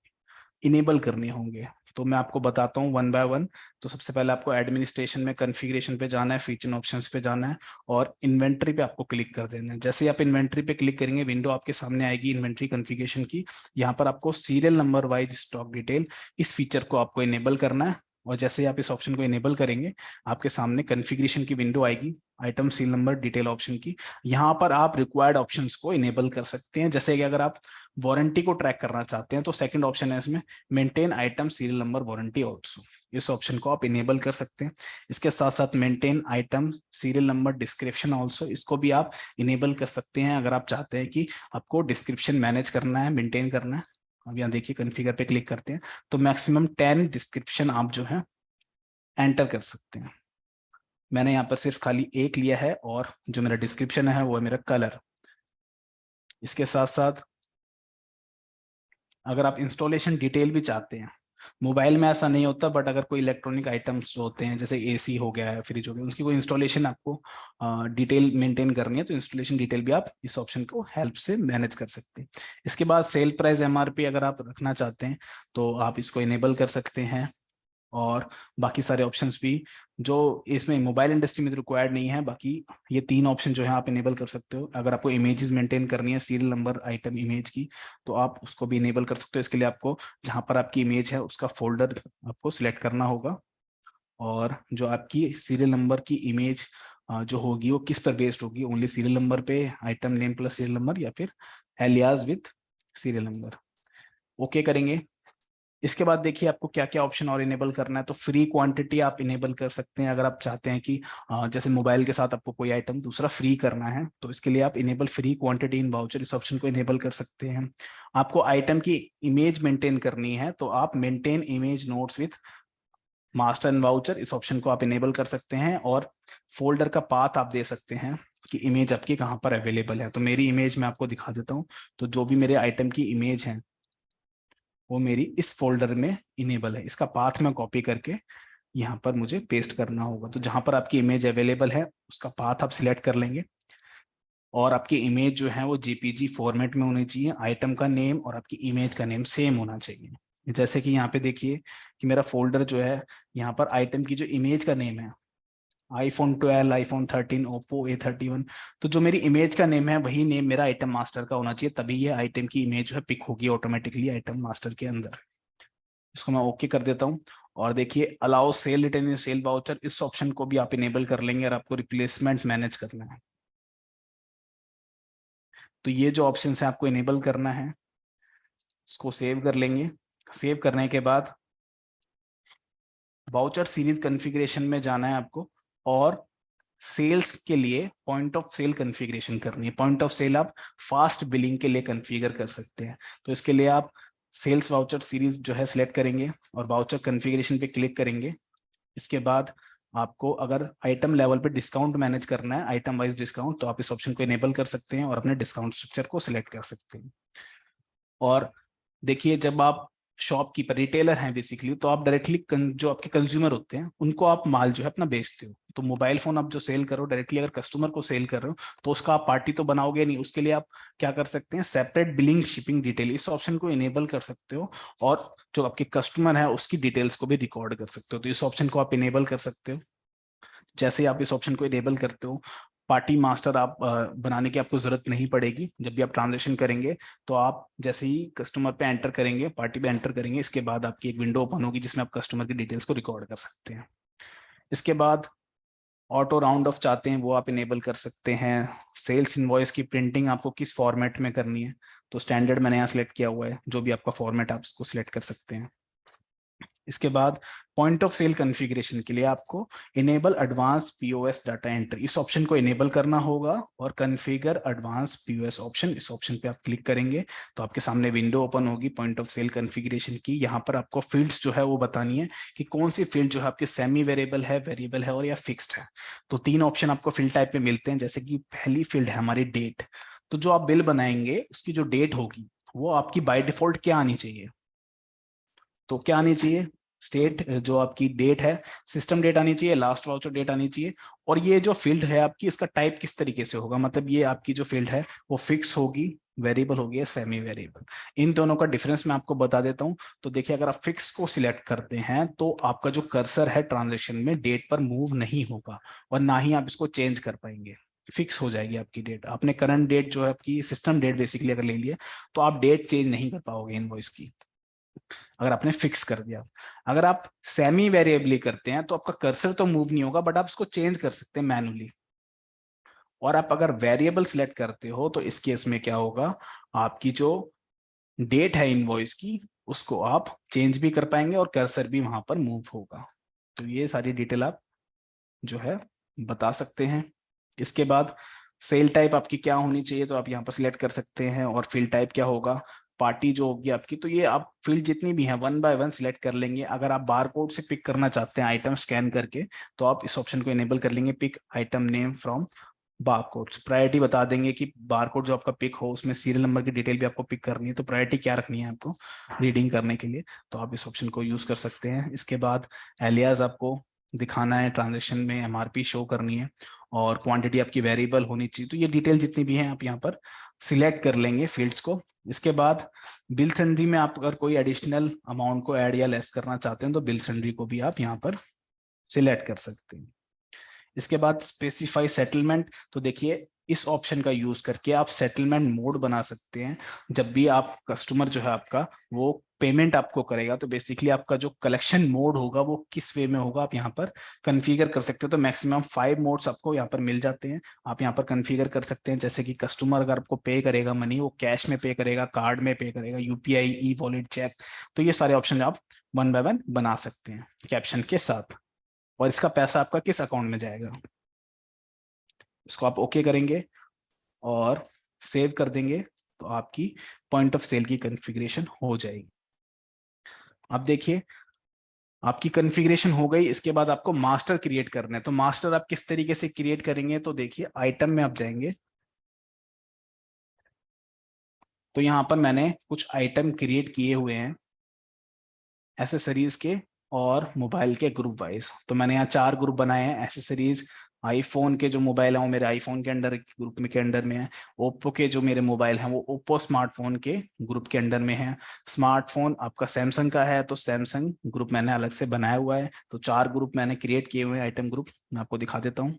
इनेबल करने होंगे। तो मैं आपको बताता हूँ वन बाय वन। तो सबसे पहले आपको एडमिनिस्ट्रेशन में कॉन्फ़िगरेशन पे जाना है, फीचर ऑप्शंस पे जाना है, और इन्वेंट्री पे आपको क्लिक कर देना है। जैसे ही आप इन्वेंट्री पे क्लिक करेंगे, विंडो आपके सामने आएगी इन्वेंट्री कॉन्फ़िगरेशन की। यहाँ पर आपको serial number wise stock detail, इस फीचर को आपको इनेबल करना है। और जैसे ही आप इस ऑप्शन को इनेबल करेंगे आपके सामने कॉन्फ़िगरेशन की विंडो आएगी, item serial number detail option की। यहाँ पर आप रिक्वायर्ड ऑप्शंस को इनेबल कर सकते हैं, जैसे कि अगर आप वारंटी को ट्रैक करना चाहते हैं तो सेकंड ऑप्शन है इसमें, maintain item serial number warranty also, इस ऑप्शन को आप इनेबल कर सकते हैं। इसके साथ साथ maintain item serial number description also, इसको भी आप इनेबल कर सकते हैं अगर आप चाहते हैं कि आपको डिस्क्रिप्शन मैनेज करना है, मेंटेन करना है। अब यहाँ देखिए कॉन्फ़िगर पे क्लिक करते हैं तो मैक्सिमम 10 डिस्क्रिप्शन आप जो है एंटर कर सकते हैं। मैंने यहाँ पर सिर्फ खाली एक लिया है और जो मेरा डिस्क्रिप्शन है वो है मेरा कलर। इसके साथ साथ अगर आप इंस्टॉलेशन डिटेल भी चाहते हैं, मोबाइल में ऐसा नहीं होता, बट अगर कोई इलेक्ट्रॉनिक आइटम्स जो होते हैं जैसे एसी हो गया है, फ्रिज हो गया, उसकी कोई इंस्टॉलेशन आपको डिटेल मेंटेन करनी है तो इंस्टॉलेशन डिटेल भी आप इस ऑप्शन को हेल्प से मैनेज कर सकते हैं। इसके बाद सेल प्राइस एमआरपी अगर आप रखना चाहते हैं तो आप इसको इनेबल कर सकते हैं। और बाकी सारे ऑप्शंस भी जो इसमें मोबाइल इंडस्ट्री में रिक्वायर्ड नहीं है, बाकी ये 3 ऑप्शन जो है आप इनेबल कर सकते हो। अगर आपको इमेजेस मेंटेन करनी है सीरियल नंबर आइटम इमेज की तो आप उसको भी इनेबल कर सकते हो। इसके लिए आपको जहां पर आपकी इमेज है उसका फोल्डर आपको सिलेक्ट करना होगा, और जो आपकी सीरियल नंबर की इमेज जो होगी वो किस पर बेस्ड होगी, ओनली सीरियल नंबर पे, item name plus serial number, या फिर alias with serial number. Okay करेंगे। इसके बाद देखिए आपको क्या क्या ऑप्शन और इनेबल करना है। तो फ्री क्वांटिटी आप इनेबल कर सकते हैं अगर आप चाहते हैं कि जैसे मोबाइल के साथ आपको कोई आइटम दूसरा फ्री करना है तो इसके लिए आप enable free quantity in voucher, इस ऑप्शन को इनेबल कर सकते हैं। आपको आइटम की इमेज मेंटेन करनी है तो आप maintain image notes with master and voucher, इस ऑप्शन को आप इनेबल कर सकते हैं। और फोल्डर का पाथ आप दे सकते हैं कि इमेज आपकी कहाँ पर अवेलेबल है। तो मेरी इमेज मैं आपको दिखा देता हूँ। तो जो भी मेरे आइटम की इमेज है वो मेरी इस फोल्डर में इनेबल है। इसका पाथ मैं कॉपी करके यहाँ पर मुझे पेस्ट करना होगा। तो जहां पर आपकी इमेज अवेलेबल है उसका पाथ आप सिलेक्ट कर लेंगे, और आपकी इमेज जो है वो जेपीजी फॉर्मेट में होनी चाहिए। आइटम का नेम और आपकी इमेज का नेम सेम होना चाहिए। जैसे कि यहाँ पे देखिए कि मेरा फोल्डर जो है, यहाँ पर आइटम की जो इमेज का नेम है आईफोन 12, आईफोन 13, ओप्पो A31, तो जो मेरी इमेज का नेम है वही नेम मेरा आइटम मास्टर का होना चाहिए, तभी ये आइटम की इमेज जो है पिक होगी ऑटोमेटिकली आइटम मास्टर के अंदर। इसको मैं ओके कर देता हूँ। और देखिए अलाउ सेल रिटर्न इन सेल वाउचर, इस ऑप्शन को भी आप इनेबल कर लेंगे और आपको रिप्लेसमेंट मैनेज करना है। तो ये जो ऑप्शन है आपको इनेबल करना है, इसको सेव कर लेंगे। सेव करने के बाद वाउचर सीरीज कॉन्फ़िगरेशन में जाना है आपको, और सेल्स के लिए पॉइंट ऑफ सेल कॉन्फ़िगरेशन करनी है। पॉइंट ऑफ सेल आप फास्ट बिलिंग के लिए कॉन्फ़िगर कर सकते हैं। तो इसके लिए आप सेल्स वाउचर सीरीज जो है सिलेक्ट करेंगे और वाउचर कॉन्फ़िगरेशन पे क्लिक करेंगे। इसके बाद आपको अगर आइटम लेवल पे डिस्काउंट मैनेज करना है, आइटम वाइज डिस्काउंट, तो आप इस ऑप्शन को इनेबल कर सकते हैं और अपने डिस्काउंट स्ट्रक्चर को सिलेक्ट कर सकते हैं। और देखिए जब आप शॉपकीपर रिटेलर हैं बेसिकली, तो आप डायरेक्टली जो आपके कंज्यूमर होते हैं उनको आप माल जो है अपना बेचते हो। तो मोबाइल फोन आप जो सेल करो डायरेक्टली अगर कस्टमर को सेल कर रहे हो तो उसका आप पार्टी तो बनाओगे नहीं। उसके लिए आप क्या कर सकते हैं, सेपरेट बिलिंग शिपिंग डिटेल, इस ऑप्शन को इनेबल कर सकते हो, और जो आपके कस्टमर है उसकी डिटेल्स को भी रिकॉर्ड कर सकते हो। तो इस ऑप्शन को आप इनेबल कर सकते हो। जैसे ही आप इस ऑप्शन को इनेबल करते हो, पार्टी मास्टर आप बनाने की आपको जरूरत नहीं पड़ेगी। जब भी आप ट्रांजेक्शन करेंगे तो आप जैसे ही कस्टमर पे एंटर करेंगे, पार्टी पे एंटर करेंगे, इसके बाद आपकी एक विंडो ओपन होगी जिसमें आप कस्टमर की डिटेल्स को रिकॉर्ड कर सकते हैं। इसके बाद ऑटो राउंड ऑफ चाहते हैं वो आप इनेबल कर सकते हैं। सेल्स इनवॉइस की प्रिंटिंग आपको किस फॉर्मेट में करनी है, तो स्टैंडर्ड मैंने यहाँ सिलेक्ट किया हुआ है, जो भी आपका फॉर्मेट आप उसको सिलेक्ट कर सकते हैं। इसके बाद पॉइंट ऑफ सेल कॉन्फ़िगरेशन के लिए आपको enable advance POS data entry, इस ऑप्शन को इनेबल करना होगा, और कॉन्फ़िगर एडवांस पीओएस ऑप्शन, इस ऑप्शन पे आप क्लिक करेंगे तो आपके सामने विंडो ओपन होगी पॉइंट ऑफ सेल कॉन्फ़िगरेशन की। यहाँ पर आपको फील्ड्स जो है वो बतानी है कि कौन सी फील्ड जो है आपके सेमी वेरिएबल है और या फिक्स्ड है। तो 3 ऑप्शन आपको फील्ड टाइप में मिलते हैं। जैसे कि पहली फील्ड है हमारी डेट, तो जो आप बिल बनाएंगे उसकी जो डेट होगी वो आपकी बाय डिफॉल्ट क्या आनी चाहिए, तो क्या आनी चाहिए, स्टेट जो आपकी डेट है सिस्टम डेट आनी चाहिए, लास्ट वाउचर डेट आनी चाहिए। और ये जो फील्ड है आपकी इसका टाइप किस तरीके से होगा, मतलब ये आपकी जो फील्ड है वो फिक्स होगी, वेरिएबल होगी या सेमी वेरिएबल। इन दोनों का डिफरेंस मैं आपको बता देता हूं। तो देखिए अगर आप फिक्स को सिलेक्ट करते हैं तो आपका जो कर्सर है ट्रांजेक्शन में डेट पर मूव नहीं होगा, और ना ही आप इसको चेंज कर पाएंगे, फिक्स हो जाएगी आपकी डेट। आपने करंट डेट जो है आपकी सिस्टम डेट बेसिकली अगर ले लिया तो आप डेट चेंज नहीं कर पाओगे इनवॉइस की। अगर आपने फिक्स कर दिया। अगर आप सेमी वेरिएबली करते हैं तो आपका कर्सर तो मूव नहीं होगा, बट आप उसको चेंज कर सकते हैं मैनुअली। और आप अगर वेरिएबल सिलेक्ट करते हो तो इस केस में क्या होगा, आपकी जो डेट है इनवॉइस की उसको आप चेंज भी कर पाएंगे और कर्सर भी वहां पर मूव होगा। तो ये सारी डिटेल आप जो है बता सकते हैं। इसके बाद सेल टाइप आपकी क्या होनी चाहिए तो आप यहाँ पर सिलेक्ट कर सकते हैं, और फील्ड टाइप क्या होगा, पार्टी जो होगी आपकी। तो ये आप फील्ड जितनी भी हैं वन बाय वन सिलेक्ट कर लेंगे। अगर आप बार कोड से पिक करना चाहते हैं आइटम स्कैन करके, तो आप इस ऑप्शन को इनेबल कर लेंगे, pick item name from barcode. Priority बता देंगे कि बारकोड जो आपका पिक हो उसमें सीरियल नंबर की डिटेल भी आपको पिक करनी है, तो प्रायोरिटी क्या रखनी है आपको रीडिंग करने के लिए, तो आप इस ऑप्शन को यूज कर सकते हैं। इसके बाद एलियास आपको दिखाना है, ट्रांजेक्शन में एमआरपी शो करनी है, और क्वांटिटी आपकी वेरिएबल होनी चाहिए। तो ये डिटेल जितनी भी हैं आप यहाँ पर सिलेक्ट कर लेंगे फील्ड्स को। इसके बाद बिल सन्ड्री में आप अगर कोई एडिशनल अमाउंट को ऐड या लेस करना चाहते हैं तो बिल सन्ड्री को भी आप यहाँ पर सिलेक्ट कर सकते हैं। इसके बाद स्पेसिफाई सेटलमेंट, तो देखिए इस ऑप्शन का यूज करके आप सेटलमेंट मोड बना सकते हैं। जब भी आप कस्टमर जो है आपका वो पेमेंट आपको करेगा, तो बेसिकली आपका जो कलेक्शन मोड होगा वो किस वे में होगा आप यहाँ पर कन्फिगर कर सकते हो। तो मैक्सिमम 5 मोड्स आपको यहाँ पर मिल जाते हैं, आप यहाँ पर कन्फिगर कर सकते हैं। जैसे कि कस्टमर अगर आपको पे करेगा मनी, वो कैश में पे करेगा, कार्ड में पे करेगा, यूपीआई, ई वॉलेट, चेक, तो ये सारे ऑप्शन आप वन बाय वन बना सकते हैं कैप्शन के साथ। और इसका पैसा आपका किस अकाउंट में जाएगा, इसको आप ओके करेंगे और सेव कर देंगे, तो आपकी पॉइंट ऑफ सेल की कॉन्फ़िगरेशन हो जाएगी। अब देखिए आपकी कॉन्फ़िगरेशन हो गई। इसके बाद आपको मास्टर क्रिएट करना है। तो मास्टर आप किस तरीके से क्रिएट करेंगे, तो देखिए आइटम में आप जाएंगे, तो यहाँ पर मैंने कुछ आइटम क्रिएट किए हुए हैं एसेसरीज के और मोबाइल के ग्रुप वाइज। तो मैंने यहाँ 4 ग्रुप बनाए हैं। एसेसरीज आईफोन के जो मोबाइल है वो मेरे आईफोन के अंडर ग्रुप में के अंडर में है। ओप्पो के जो मेरे मोबाइल हैं वो ओप्पो स्मार्टफोन के ग्रुप के अंडर में है। स्मार्टफोन आपका सैमसंग का है तो सैमसंग ग्रुप मैंने अलग से बनाया हुआ है। तो 4 ग्रुप मैंने क्रिएट किए हुए हैं आइटम ग्रुप, मैं आपको दिखा देता हूँ।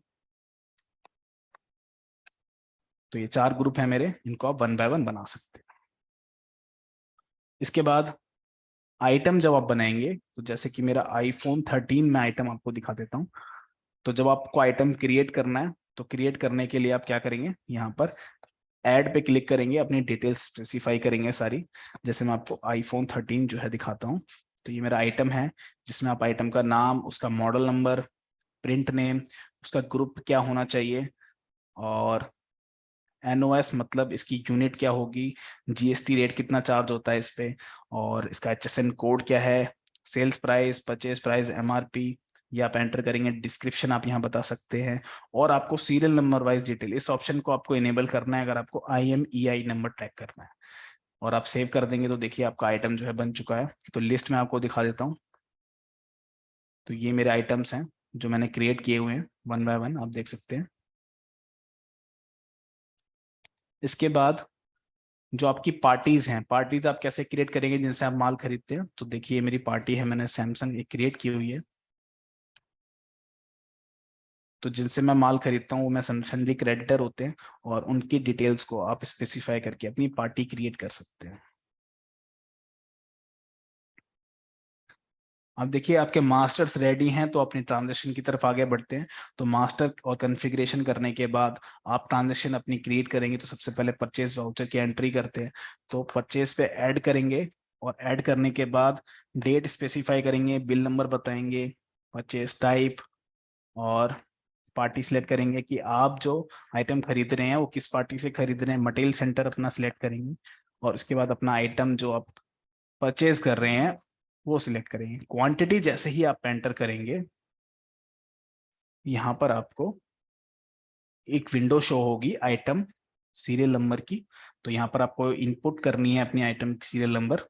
तो ये 4 ग्रुप है मेरे, इनको आप वन बाय वन बना सकते हैं। इसके बाद आइटम जब आप बनाएंगे, तो जैसे कि मेरा आईफोन 13 में आइटम आपको दिखा देता हूँ। तो जब आपको आइटम क्रिएट करना है तो क्रिएट करने के लिए आप क्या करेंगे, यहाँ पर ऐड पे क्लिक करेंगे, अपनी डिटेल्स स्पेसिफाई करेंगे सारी। जैसे मैं आपको आईफोन 13 जो है दिखाता हूँ। तो ये मेरा आइटम है, जिसमें आप आइटम का नाम, उसका मॉडल नंबर, प्रिंट नेम, उसका ग्रुप क्या होना चाहिए, और एनओएस मतलब इसकी यूनिट क्या होगी, जीएसटी रेट कितना चार्ज होता है इस पे, और इसका एचएसएन कोड क्या है, sales price, purchase price, MRP, ये आप एंटर करेंगे। डिस्क्रिप्शन आप यहाँ बता सकते हैं, और आपको सीरियल नंबर वाइज डिटेल, इस ऑप्शन को आपको इनेबल करना है अगर आपको IMEI नंबर ट्रैक करना है। और आप सेव कर देंगे तो देखिए आपका आइटम जो है बन चुका है। तो लिस्ट में आपको दिखा देता हूँ। तो ये मेरे आइटम्स हैं जो मैंने क्रिएट किए हुए हैं, वन बाय वन आप देख सकते हैं। इसके बाद जो आपकी पार्टीज हैं, पार्टीज आप कैसे क्रिएट करेंगे जिनसे आप माल खरीदते हैं। तो देखिए मेरी पार्टी है, मैंने सैमसंग एक क्रिएट की हुई है। तो जिनसे मैं माल खरीदता हूँ वो मैं सनली क्रेडिटर होते हैं, और उनकी डिटेल्स को आप स्पेसिफाई करके अपनी पार्टी क्रिएट कर सकते हैं। अब देखिए आपके मास्टर्स रेडी हैं, तो अपनी ट्रांजेक्शन की तरफ आगे बढ़ते हैं। तो मास्टर और कॉन्फ़िगरेशन करने के बाद आप ट्रांजेक्शन अपनी क्रिएट करेंगे। तो सबसे पहले परचेज वाउचर की एंट्री करते हैं। तो परचेज पे ऐड करेंगे, और ऐड करने के बाद डेट स्पेसिफाई करेंगे, बिल नंबर बताएंगे, परचेज टाइप, और पार्टी सिलेक्ट करेंगे कि आप जो आइटम खरीद रहे हैं वो किस पार्टी से खरीद रहे हैं, मटेरियल सेंटर अपना सिलेक्ट करेंगे। और उसके बाद अपना आइटम जो आप परचेज कर रहे हैं वो सिलेक्ट करेंगे। क्वांटिटी जैसे ही आप एंटर करेंगे, यहाँ पर आपको एक विंडो शो होगी आइटम सीरियल नंबर की। तो यहाँ पर आपको इनपुट करनी है अपनी आइटम की सीरियल नंबर।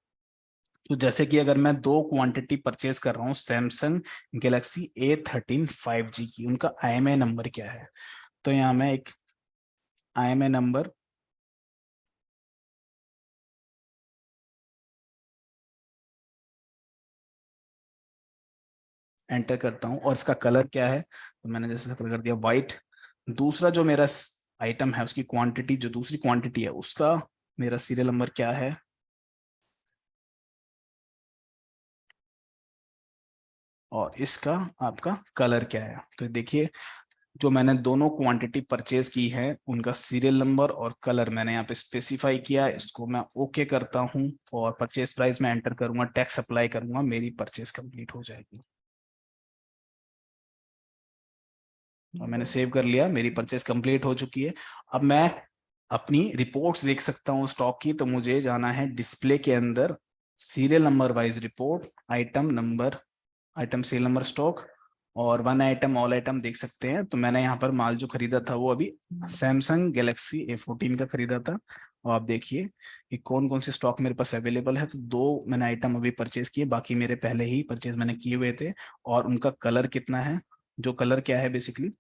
तो जैसे कि अगर मैं 2 क्वांटिटी परचेज कर रहा हूँ सैमसंग गैलेक्सी A13 5G की, उनका IMA नंबर क्या है। तो यहाँ मैं एक IMA नंबर एंटर करता हूँ, और इसका कलर क्या है, तो मैंने जैसे कलर कर दिया व्हाइट। दूसरा जो मेरा आइटम है उसकी क्वांटिटी, जो दूसरी क्वांटिटी है उसका मेरा सीरियल नंबर क्या है, और इसका आपका कलर क्या है। तो देखिए जो मैंने दोनों क्वांटिटी परचेज की है उनका सीरियल नंबर और कलर मैंने यहाँ पे स्पेसिफाई किया, इसको मैं ओके करता हूँ और परचेज प्राइस में एंटर करूंगा, टैक्स अप्लाई करूंगा, मेरी परचेज कंप्लीट हो जाएगी। और मैंने सेव कर लिया, मेरी परचेज कंप्लीट हो चुकी है। अब मैं अपनी रिपोर्ट्स देख सकता हूँ स्टॉक की, तो मुझे जाना है डिस्प्ले के अंदर, serial number wise report, item number, item sale number stock और वन आइटम ऑल आइटम देख सकते हैं। तो मैंने यहाँ पर माल जो खरीदा था वो अभी सैमसंग गैलेक्सी A14 का खरीदा था। और आप देखिए कि कौन कौन से स्टॉक मेरे पास अवेलेबल है। तो दो मैंने आइटम अभी परचेज किए, बाकी मेरे पहले ही परचेज मैंने किए हुए थे। और उनका कलर कितना है, जो कलर क्या है बेसिकली,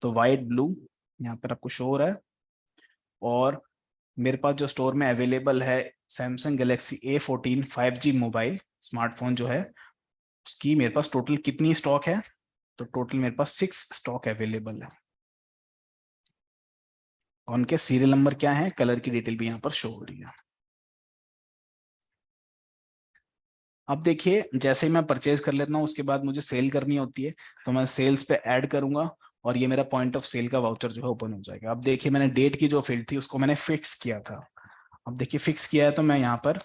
तो वाइट ब्लू यहाँ पर आपको शो हो रहा है। और मेरे पास जो स्टोर में अवेलेबल है Samsung Galaxy A14 5G mobile smartphone जो है, उसकी मेरे पास टोटल कितनी स्टॉक है, तो टोटल मेरे पास 6 स्टॉक अवेलेबल है। और उनके सीरियल नंबर क्या है, कलर की डिटेल भी यहाँ पर शो हो रही है। अब देखिए जैसे ही मैं परचेज कर लेता हूँ उसके बाद मुझे सेल करनी होती है, तो मैं सेल्स पे ऐड करूंगा और ये मेरा पॉइंट ऑफ सेल का वाउचर जो है ओपन हो जाएगा। अब देखिए मैंने डेट की जो फील्ड थी उसको मैंने फिक्स किया था। अब देखिए फिक्स किया है तो मैं यहाँ पर,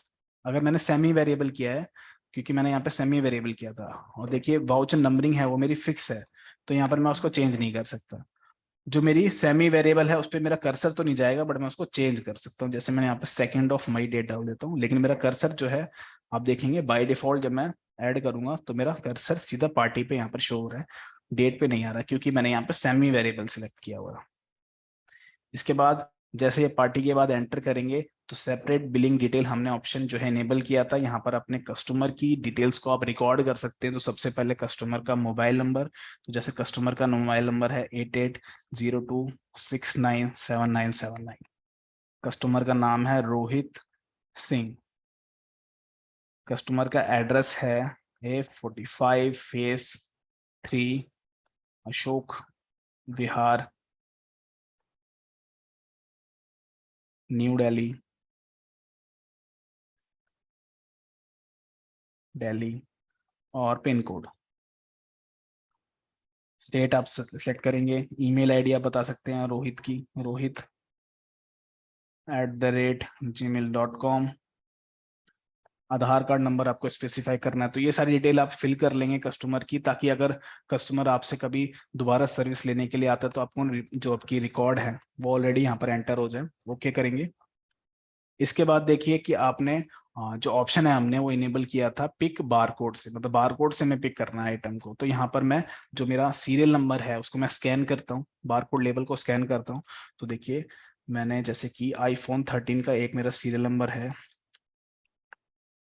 अगर मैंने सेमी वेरिएबल किया है, क्योंकि मैंने यहाँ पे सेमी वेरिएबल किया था, और देखिए वाउचर नंबरिंग है वो मेरी फिक्स है, तो यहाँ पर मैं उसको चेंज नहीं कर सकता। जो मेरी सेमी वेरिएबल है उस पर मेरा कर्सर तो नहीं जाएगा, बट मैं उसको चेंज कर सकता हूँ। जैसे मैंने यहाँ पे 2 ऑफ मई डेट डाल देता हूँ, लेकिन मेरा कर्सर जो है आप देखेंगे बाय डिफॉल्ट जब मैं ऐड करूंगा तो मेरा कर्सर सीधा पार्टी पे यहाँ पर शो हो रहा है, डेट पे नहीं आ रहा, क्योंकि मैंने यहाँ पे सेमी वेरिएबल सिलेक्ट किया हुआ है। इसके बाद जैसे ये पार्टी के बाद एंटर करेंगे तो सेपरेट बिलिंग डिटेल हमने ऑप्शन जो है इनेबल किया था। यहाँ पर अपने कस्टमर की डिटेल्स को आप रिकॉर्ड कर सकते हैं। तो सबसे पहले कस्टमर का मोबाइल नंबर, तो जैसे कस्टमर का मोबाइल नंबर है 8802697979। कस्टमर का नाम है रोहित सिंह। कस्टमर का एड्रेस है A45 face 3 Ashok Vihar new Delhi Delhi. और पिन कोड, स्टेट आप सेलेक्ट करेंगे। ईमेल आईडी आप बता सकते हैं रोहित की, rohit@gmail.com। आधार कार्ड नंबर आपको स्पेसिफाई करना है। तो ये सारी डिटेल आप फिल कर लेंगे कस्टमर की, ताकि अगर कस्टमर आपसे कभी दोबारा सर्विस लेने के लिए आता है तो आपको जो आपकी रिकॉर्ड है वो ऑलरेडी यहाँ पर एंटर हो जाए। ओके करेंगे। इसके बाद देखिए कि आपने जो ऑप्शन है हमने वो इनेबल किया था पिक बारकोड से, मतलब बारकोड से मैं पिक करना है आइटम को। तो यहाँ पर मैं जो मेरा सीरियल नंबर है उसको मैं स्कैन करता हूँ, बारकोड लेबल को स्कैन करता हूँ। तो देखिए मैंने जैसे कि iPhone 13 का एक मेरा सीरियल नंबर है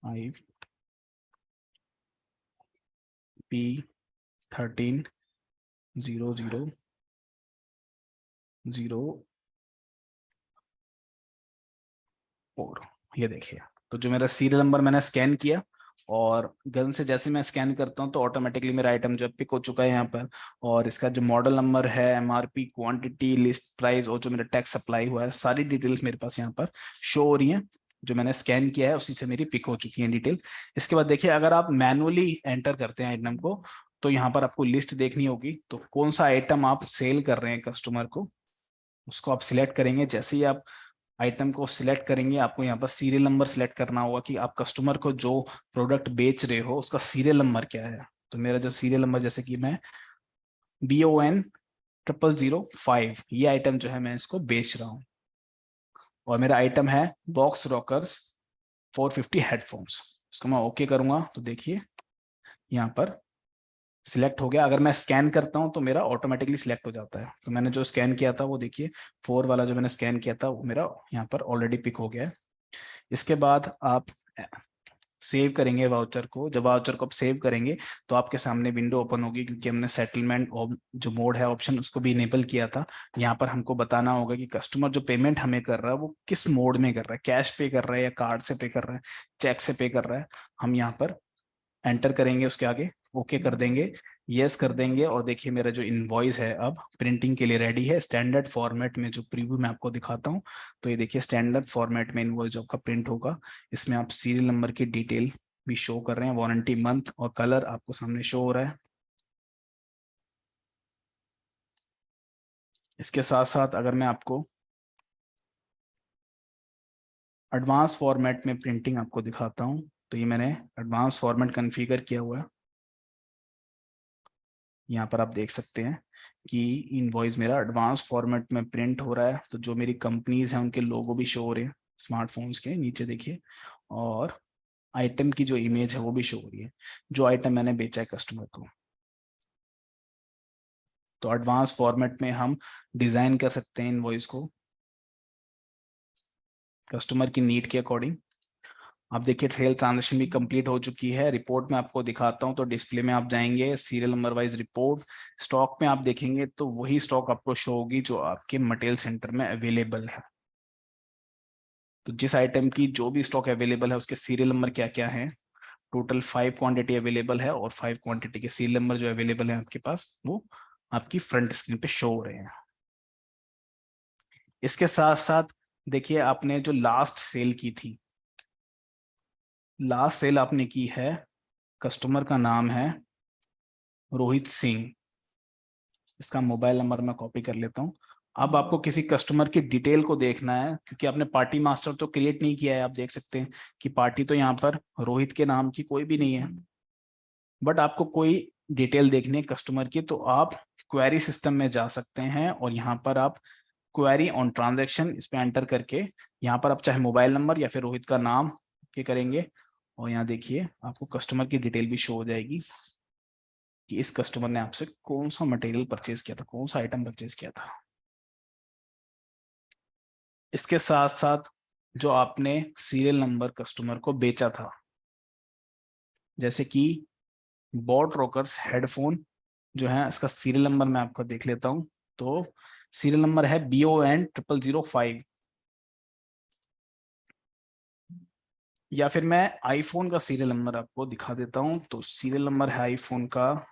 IP130004। ये देखिए, तो जो मेरा सीरियल नंबर मैंने स्कैन किया और गन से जैसे मैं स्कैन करता हूँ तो ऑटोमेटिकली मेरा आइटम जो पिक हो चुका है यहाँ पर। और इसका जो मॉडल नंबर है, MRP, क्वांटिटी, लिस्ट प्राइस और जो मेरा टैक्स अप्लाई हुआ है, सारी डिटेल्स मेरे पास यहाँ पर शो हो रही हैं। जो मैंने स्कैन किया है उसी से मेरी पिक हो चुकी है डिटेल। इसके बाद देखिए अगर आप मैनुअली एंटर करते हैं आइटम को, तो यहाँ पर आपको लिस्ट देखनी होगी। तो कौन सा आइटम आप सेल कर रहे हैं कस्टमर को, उसको आप सिलेक्ट करेंगे। जैसे ही आप आइटम को सिलेक्ट करेंगे आपको यहाँ पर सीरियल नंबर सिलेक्ट करना होगा कि आप कस्टमर को जो प्रोडक्ट बेच रहे हो उसका सीरियल नंबर क्या है। तो मेरा जो सीरियल नंबर, जैसे कि मैं BON0005, ये आइटम जो है मैं इसको बेच रहा हूँ। और मेरा आइटम है बॉक्स रॉकर्स 450 हेडफोन्स। इसको मैं ओके करूंगा तो देखिए यहाँ पर सिलेक्ट हो गया। अगर मैं स्कैन करता हूं तो मेरा ऑटोमेटिकली सिलेक्ट हो जाता है। तो मैंने जो स्कैन किया था वो देखिए 4 वाला जो मैंने स्कैन किया था वो मेरा यहाँ पर ऑलरेडी पिक हो गया है। इसके बाद आप सेव करेंगे वाउचर को। जब वाउचर को आप सेव करेंगे तो आपके सामने विंडो ओपन होगी, क्योंकि हमने सेटलमेंट और जो मोड है ऑप्शन उसको भी इनेबल किया था। यहाँ पर हमको बताना होगा कि कस्टमर जो पेमेंट हमें कर रहा है वो किस मोड में कर रहा है, कैश पे कर रहा है या कार्ड से पे कर रहा है, चेक से पे कर रहा है। हम यहाँ पर एंटर करेंगे, उसके आगे ओके कर देंगे, यस कर देंगे। और देखिए मेरा जो इनवॉइस है अब प्रिंटिंग के लिए रेडी है स्टैंडर्ड फॉर्मेट में। जो प्रीव्यू मैं आपको दिखाता हूँ, तो ये देखिए स्टैंडर्ड फॉर्मेट में इनवॉइस जो आपका प्रिंट होगा, इसमें आप सीरियल नंबर की डिटेल भी शो कर रहे हैं, वारंटी मंथ और कलर आपको सामने शो हो रहा है। इसके साथ साथ अगर मैं आपको एडवांस फॉर्मेट में प्रिंटिंग आपको दिखाता हूं, तो ये मैंने एडवांस फॉर्मेट कॉन्फ़िगर किया हुआ है। यहाँ पर आप देख सकते हैं कि इनवॉइस मेरा एडवांस फॉर्मेट में प्रिंट हो रहा है। तो जो मेरी कंपनीज हैं उनके लोगो भी शो हो रहे हैं स्मार्टफोन्स के नीचे, देखिए। और आइटम की जो इमेज है वो भी शो हो रही है, जो आइटम मैंने बेचा है कस्टमर को। तो एडवांस फॉर्मेट में हम डिजाइन कर सकते हैं इनवॉइस को कस्टमर की नीड के अकॉर्डिंग। आप देखिए ट्रेल ट्रांजेक्शन भी कंप्लीट हो चुकी है। रिपोर्ट में आपको दिखाता हूं, तो डिस्प्ले में आप जाएंगे, serial number wise report, stock में आप देखेंगे तो वही स्टॉक आपको शो होगी जो आपके मटेरियल सेंटर में अवेलेबल है। तो जिस आइटम की जो भी स्टॉक अवेलेबल है उसके सीरियल नंबर क्या क्या है, टोटल 5 क्वांटिटी अवेलेबल है और 5 क्वांटिटी के सीरियल नंबर जो अवेलेबल है आपके पास वो आपकी फ्रंट स्क्रीन पे शो हो रहे हैं। इसके साथ साथ देखिए आपने जो लास्ट सेल की थी, लास्ट सेल आपने की है, कस्टमर का नाम है रोहित सिंह। इसका मोबाइल नंबर मैं कॉपी कर लेता हूँ। अब आपको किसी कस्टमर की डिटेल को देखना है, क्योंकि आपने पार्टी मास्टर तो क्रिएट नहीं किया है। आप देख सकते हैं कि पार्टी तो यहाँ पर रोहित के नाम की कोई भी नहीं है, बट आपको कोई डिटेल देखनी है कस्टमर की, तो आप क्वेरी सिस्टम में जा सकते हैं और यहाँ पर आप क्वेरी ऑन ट्रांजैक्शन इस पे एंटर करके यहाँ पर आप चाहे मोबाइल नंबर या फिर रोहित का नाम के करेंगे, और यहाँ देखिए आपको कस्टमर की डिटेल भी शो हो जाएगी कि इस कस्टमर ने आपसे कौन सा मटेरियल परचेज किया था, कौन सा आइटम परचेज किया था। इसके साथ साथ जो आपने सीरियल नंबर कस्टमर को बेचा था, जैसे कि बॉट रॉकर्स हेडफोन जो है, इसका सीरियल नंबर मैं आपको देख लेता हूं। तो सीरियल नंबर है BON0005। या फिर मैं आईफोन का सीरियल नंबर आपको दिखा देता हूं। तो सीरियल नंबर है आईफोन का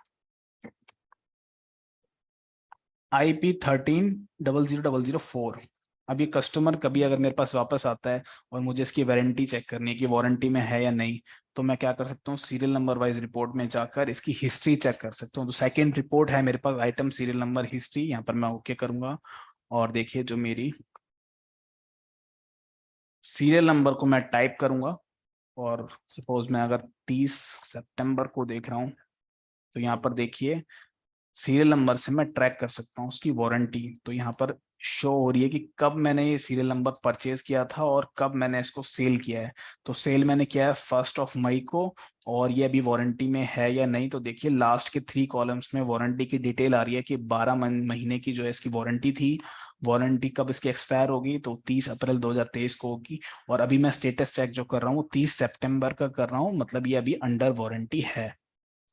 IP130004। अब ये कस्टमर कभी अगर मेरे पास वापस आता है और मुझे इसकी वारंटी चेक करनी है कि वारंटी में है या नहीं, तो मैं क्या कर सकता हूँ, सीरियल नंबर वाइज रिपोर्ट में जाकर इसकी हिस्ट्री चेक कर सकता हूँ। तो सेकंड रिपोर्ट है मेरे पास, आइटम सीरियल नंबर हिस्ट्री, यहाँ पर मैं ओके करूंगा। और देखिए जो मेरी सीरियल नंबर को मैं टाइप करूंगा, और सपोज मैं अगर 30 सितंबर को देख रहा हूँ, तो यहाँ पर देखिए सीरियल नंबर से मैं ट्रैक कर सकता हूँ उसकी वारंटी। तो यहाँ पर शो हो रही है कि कब मैंने ये सीरियल नंबर परचेज किया था और कब मैंने इसको सेल किया है। तो सेल मैंने किया है 1 मई को, और ये अभी वारंटी में है या नहीं। तो देखिए लास्ट के 3 कॉलम्स में वारंटी की डिटेल आ रही है कि 12 महीने की जो है इसकी वारंटी थी। वारंटी कब इसकी एक्सपायर होगी, तो 30 अप्रैल 2023 को होगी। और अभी मैं स्टेटस चेक जो कर रहा हूँ 30 सितंबर का कर रहा हूँ, मतलब ये अभी अंडर वारंटी है।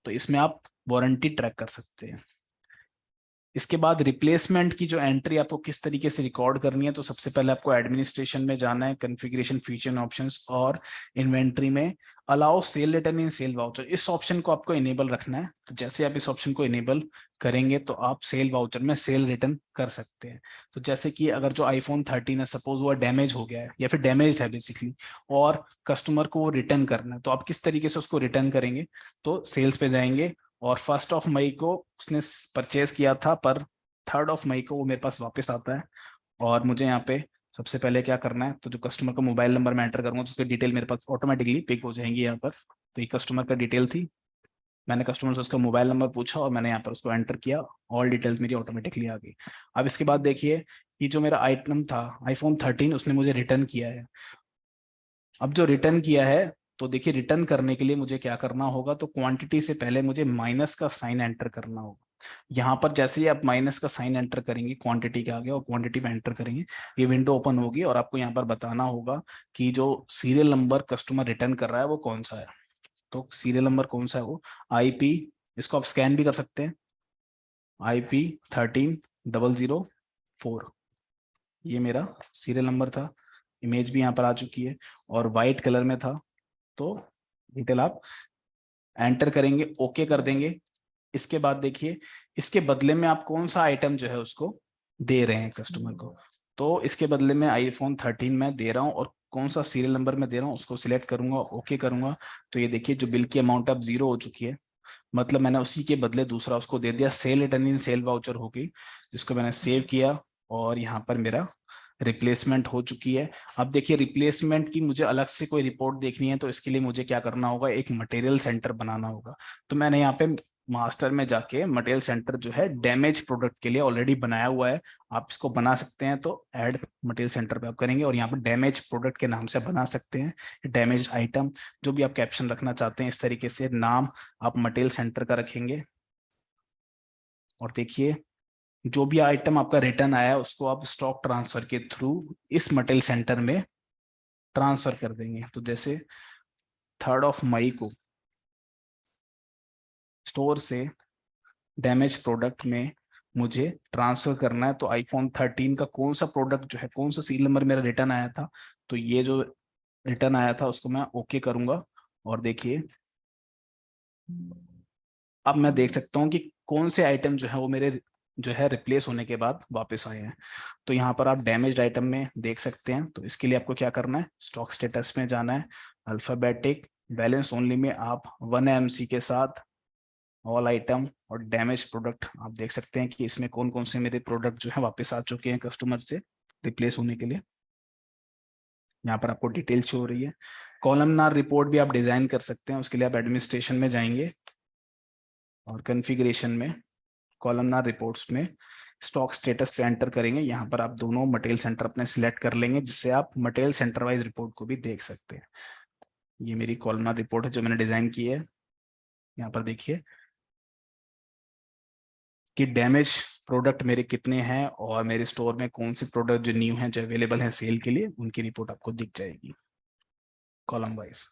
तो इसमें आप वारंटी ट्रैक कर सकते हैं। इसके बाद रिप्लेसमेंट की जो एंट्री आपको किस तरीके से रिकॉर्ड करनी है, तो सबसे पहले आपको एडमिनिस्ट्रेशन में जाना है, कॉन्फ़िगरेशन फीचर ऑप्शंस, और इन्वेंट्री में अलाउ सेल रिटर्न इन सेल वाउचर, इस ऑप्शन को आपको इनेबल रखना है। तो जैसे आप इस ऑप्शन को इनेबल करेंगे तो आप सेल वाउचर में सेल रिटर्न कर सकते हैं। तो जैसे कि अगर जो आईफोन 13 है सपोज वो डैमेज हो गया है या फिर डैमेज है बेसिकली, और कस्टमर को वो रिटर्न करना है, तो आप किस तरीके से उसको रिटर्न करेंगे, तो सेल्स पे जाएंगे और 1 मई को उसने परचेज किया था, पर 3 मई को वो मेरे पास वापस आता है। और मुझे यहाँ पे सबसे पहले क्या करना है, तो जो कस्टमर का मोबाइल नंबर मैं एंटर करूंगा तो उसकी डिटेल मेरे पास ऑटोमेटिकली पिक हो जाएंगी यहाँ पर। तो ये कस्टमर का डिटेल थी, मैंने कस्टमर से उसका मोबाइल नंबर पूछा और मैंने यहाँ पर उसको एंटर किया, ऑल डिटेल्स मेरी ऑटोमेटिकली आ गई। अब इसके बाद देखिए कि जो मेरा आइटम था आईफोन 13 उसने मुझे रिटर्न किया है। अब जो रिटर्न किया है, तो देखिए रिटर्न करने के लिए मुझे क्या करना होगा, तो क्वांटिटी से पहले मुझे माइनस का साइन एंटर करना होगा। यहाँ पर जैसे ही आप माइनस का साइन एंटर करेंगे क्वांटिटी के आगे और क्वांटिटी में एंटर करेंगे, ये विंडो ओपन होगी और आपको यहाँ पर बताना होगा कि जो सीरियल नंबर कस्टमर रिटर्न कर रहा है वो कौन सा है। तो सीरियल नंबर कौन सा है, वो IP, इसको आप स्कैन भी कर सकते हैं, IP130004, ये मेरा सीरियल नंबर था। इमेज भी यहाँ पर आ चुकी है और वाइट कलर में था। तो डिटेल आप एंटर करेंगे, ओके कर देंगे। इसके बाद देखिए इसके बदले में आप कौन सा आइटम जो है उसको दे रहे हैं कस्टमर को। तो इसके बदले में आईफोन 13 मैं दे रहा हूँ और कौन सा सीरियल नंबर मैं दे रहा हूँ उसको सिलेक्ट करूंगा, ओके करूंगा। तो ये देखिए जो बिल की अमाउंट अब 0 हो चुकी है, मतलब मैंने उसी के बदले दूसरा उसको दे दिया, सेल रिटर्न इन सेल वाउचर हो गई, जिसको मैंने सेव किया और यहाँ पर मेरा रिप्लेसमेंट हो चुकी है। अब देखिए रिप्लेसमेंट की मुझे अलग से कोई रिपोर्ट देखनी है, तो इसके लिए मुझे क्या करना होगा, एक मटेरियल सेंटर बनाना होगा। तो मैंने यहाँ पे मास्टर में जाके मटेरियल सेंटर जो है डैमेज प्रोडक्ट के लिए ऑलरेडी बनाया हुआ है, आप इसको बना सकते हैं। तो ऐड मटेरियल सेंटर पे आप करेंगे और यहाँ पर डैमेज प्रोडक्ट के नाम से बना सकते हैं, डैमेज आइटम, जो भी आप कैप्शन रखना चाहते हैं इस तरीके से नाम आप मटेरियल सेंटर का रखेंगे। और देखिए जो भी आइटम आपका रिटर्न आया है उसको आप स्टॉक ट्रांसफर के थ्रू इस मटेरियल सेंटर में ट्रांसफर कर देंगे। तो जैसे 3 मई को स्टोर से डैमेज प्रोडक्ट में मुझे ट्रांसफर करना है, तो आईफोन 13 का कौन सा प्रोडक्ट जो है, कौन सा सीरियल नंबर मेरा रिटर्न आया था, तो ये जो रिटर्न आया था उसको मैं ओके करूंगा। और देखिए अब मैं देख सकता हूँ कि कौन से आइटम जो है वो मेरे जो है रिप्लेस होने के बाद वापस आए हैं। तो यहाँ पर आप डैमेज्ड आइटम में देख सकते हैं। तो इसके लिए आपको क्या करना है, स्टॉक स्टेटस में जाना है, अल्फाबेटिक बैलेंस ओनली में आप 1 MC के साथ ऑल आइटम और डैमेज प्रोडक्ट आप देख सकते हैं कि इसमें कौन कौन से मेरे प्रोडक्ट जो है वापस आ चुके हैं कस्टमर से रिप्लेस होने के लिए। यहाँ पर आपको डिटेल शो हो रही है। कॉलमनार रिपोर्ट भी आप डिजाइन कर सकते हैं, उसके लिए आप एडमिनिस्ट्रेशन में जाएंगे और कॉन्फ़िगरेशन में कॉलमनार रिपोर्ट्स में स्टॉक स्टेटस पे एंटर करेंगे। यहाँ पर आप दोनों मटेरियल सेंटर अपने सिलेक्ट कर लेंगे, जिससे आप मटेरियल सेंटर वाइज रिपोर्ट को भी देख सकते हैं। ये मेरी कॉलमनार रिपोर्ट है जो मैंने डिजाइन की है। यहाँ पर देखिए कि डैमेज प्रोडक्ट मेरे कितने हैं और मेरे स्टोर में कौन से प्रोडक्ट जो न्यू हैं जो अवेलेबल हैं सेल के लिए, उनकी रिपोर्ट आपको दिख जाएगी कॉलम वाइज।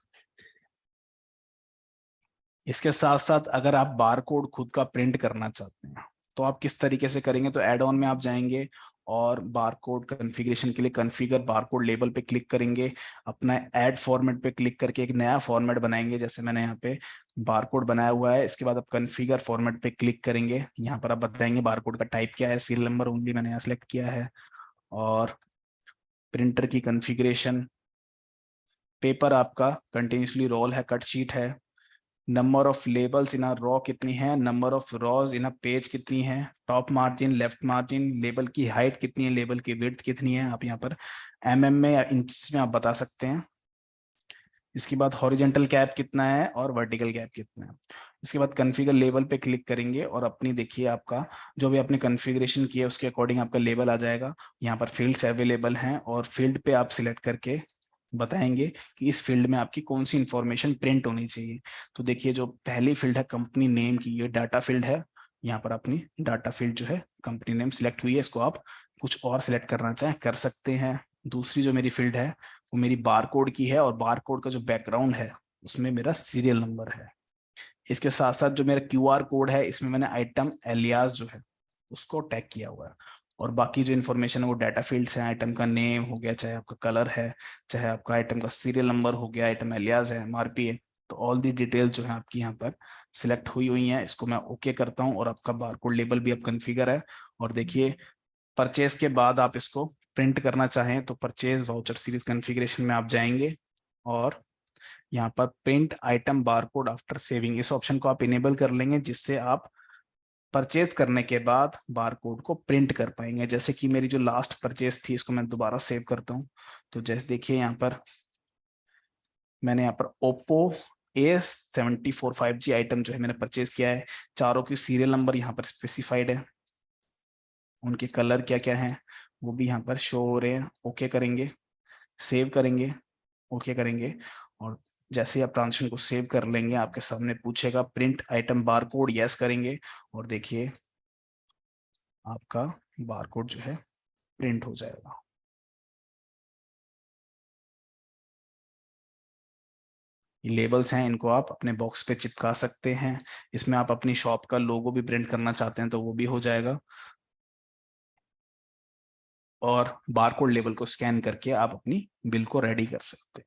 इसके साथ साथ अगर आप बार कोड खुद का प्रिंट करना चाहते हैं तो आप किस तरीके से करेंगे, तो एड ऑन में आप जाएंगे और बार कोड कन्फिग्रेशन के लिए कन्फिगर बार कोड लेबल पे क्लिक करेंगे, अपना ऐड फॉर्मेट पे क्लिक करके एक नया फॉर्मेट बनाएंगे। जैसे मैंने यहाँ पे बार कोड बनाया हुआ है, इसके बाद आप कन्फिगर फॉर्मेट पे क्लिक करेंगे, यहाँ पर आप बताएंगे बार कोड का टाइप क्या है, सीरियल नंबर ओनली मैंने यहाँ सेलेक्ट किया है, और प्रिंटर की कन्फिग्रेशन, पेपर आपका कंटिन्यूसली रोल है, कट शीट है, number of labels in a raw कितनी है, number of rows in a page कितनी है, top margin left margin, label की हाइट कितनी है, लेबल की विड्थ कितनी है, आप यहाँ पर में या इंच में आप बता सकते हैं। इसके बाद हॉरिजेंटल गैप कितना है और वर्टिकल गैप कितना है। इसके बाद कॉन्फ़िगर लेबल पे क्लिक करेंगे और अपनी देखिए आपका जो भी आपने कॉन्फ़िगरेशन किया उसके अकॉर्डिंग आपका लेबल आ जाएगा। यहाँ पर फील्ड्स अवेलेबल हैं और फील्ड पे आप सिलेक्ट करके बताएंगे कि इस फील्ड में आपकी कौन सी इंफॉर्मेशन प्रिंट होनी चाहिए। तो देखिए जो पहली फील्ड है कंपनी नेम की, ये डाटा फील्ड है। यहाँ पर अपनी डाटा फील्ड जो है कंपनी नेम सिलेक्ट हुई है, इसको आप कुछ और सिलेक्ट करना चाहें कर सकते हैं। दूसरी जो मेरी फील्ड है वो मेरी बार कोड की है और बार कोड का जो बैकग्राउंड है उसमें मेरा सीरियल नंबर है। इसके साथ साथ जो मेरा QR कोड है इसमें मैंने आइटम एलियास जो है उसको टैग किया हुआ है। और बाकी जो इन्फॉर्मेशन है वो डाटा फील्ड्स हैं, आइटम का नेम हो गया, चाहे आपका कलर है, चाहे आपका आइटम का सीरियल नंबर हो गया, आइटम एलियास है, MRP है। तो ऑल दी डिटेल जो है आपकी यहाँ पर सिलेक्ट हुई हुई है। इसको मैं ओके करता हूँ और आपका बारकोड लेबल भी अब कन्फिगर है। और देखिए परचेज के बाद आप इसको प्रिंट करना चाहें तो परचेज वाउचर सीरीज कॉन्फ़िगरेशन में आप जाएंगे और यहाँ पर print item barcode after saving इस ऑप्शन को आप इनेबल कर लेंगे, जिससे आप परचेज करने के बाद बारकोड को प्रिंट कर पाएंगे। जैसे कि मेरी जो लास्ट परचेज थी इसको मैं दोबारा सेव करता हूँ। तो जैसे देखिए यहाँ पर मैंने यहाँ पर ओप्पो A74 5G आइटम जो है मैंने परचेज किया है, चारों की सीरियल नंबर यहाँ पर स्पेसिफाइड है, उनके कलर क्या क्या हैं वो भी यहाँ पर शो हो रहे हैं। ओके करेंगे, सेव करेंगे, ओके करेंगे। और जैसे ही आप ट्रांजेक्शन को सेव कर लेंगे आपके सामने पूछेगा प्रिंट आइटम बारकोड, यस करेंगे और देखिए आपका बारकोड जो है प्रिंट हो जाएगा। ये लेबल्स हैं, इनको आप अपने बॉक्स पे चिपका सकते हैं। इसमें आप अपनी शॉप का लोगो भी प्रिंट करना चाहते हैं तो वो भी हो जाएगा। और बारकोड लेबल को स्कैन करके आप अपनी बिल को रेडी कर सकते हैं।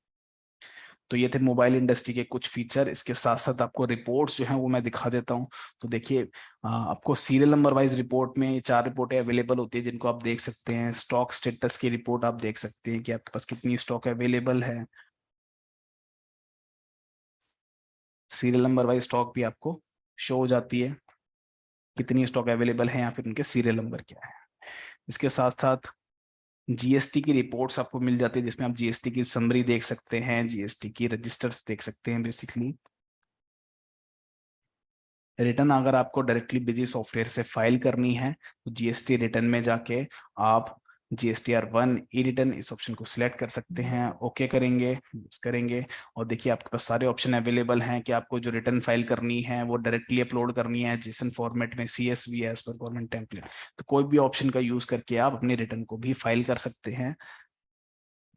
तो ये थे मोबाइल इंडस्ट्री के कुछ फीचर। इसके साथ साथ आपको रिपोर्ट्स जो हैं वो मैं दिखा देता हूँ। तो देखिए आपको सीरियल नंबर वाइज रिपोर्ट में 4 रिपोर्टें अवेलेबल होती है जिनको आप देख सकते हैं। स्टॉक स्टेटस की रिपोर्ट आप देख सकते हैं कि आपके पास कितनी स्टॉक अवेलेबल है। सीरियल नंबर वाइज स्टॉक भी आपको शो हो जाती है, कितनी स्टॉक अवेलेबल है या फिर उनके सीरियल नंबर क्या है। इसके साथ साथ जीएसटी की रिपोर्ट्स आपको मिल जाती है जिसमें आप जीएसटी की समरी देख सकते हैं, जीएसटी की रजिस्टर्स देख सकते हैं। बेसिकली रिटर्न अगर आपको डायरेक्टली बिजी सॉफ्टवेयर से फाइल करनी है तो जीएसटी रिटर्न में जाके आप GSTR1 ई रिटर्न इस ऑप्शन को सिलेक्ट कर सकते हैं। ओके करेंगे, करेंगे और देखिए आपके पास सारे ऑप्शन अवेलेबल हैं कि आपको जो रिटर्न फाइल करनी है वो डायरेक्टली अपलोड करनी है जेसन फॉर्मेट में, CSV as per government template. तो कोई भी ऑप्शन का यूज करके आप अपनी रिटर्न को भी फाइल कर सकते हैं।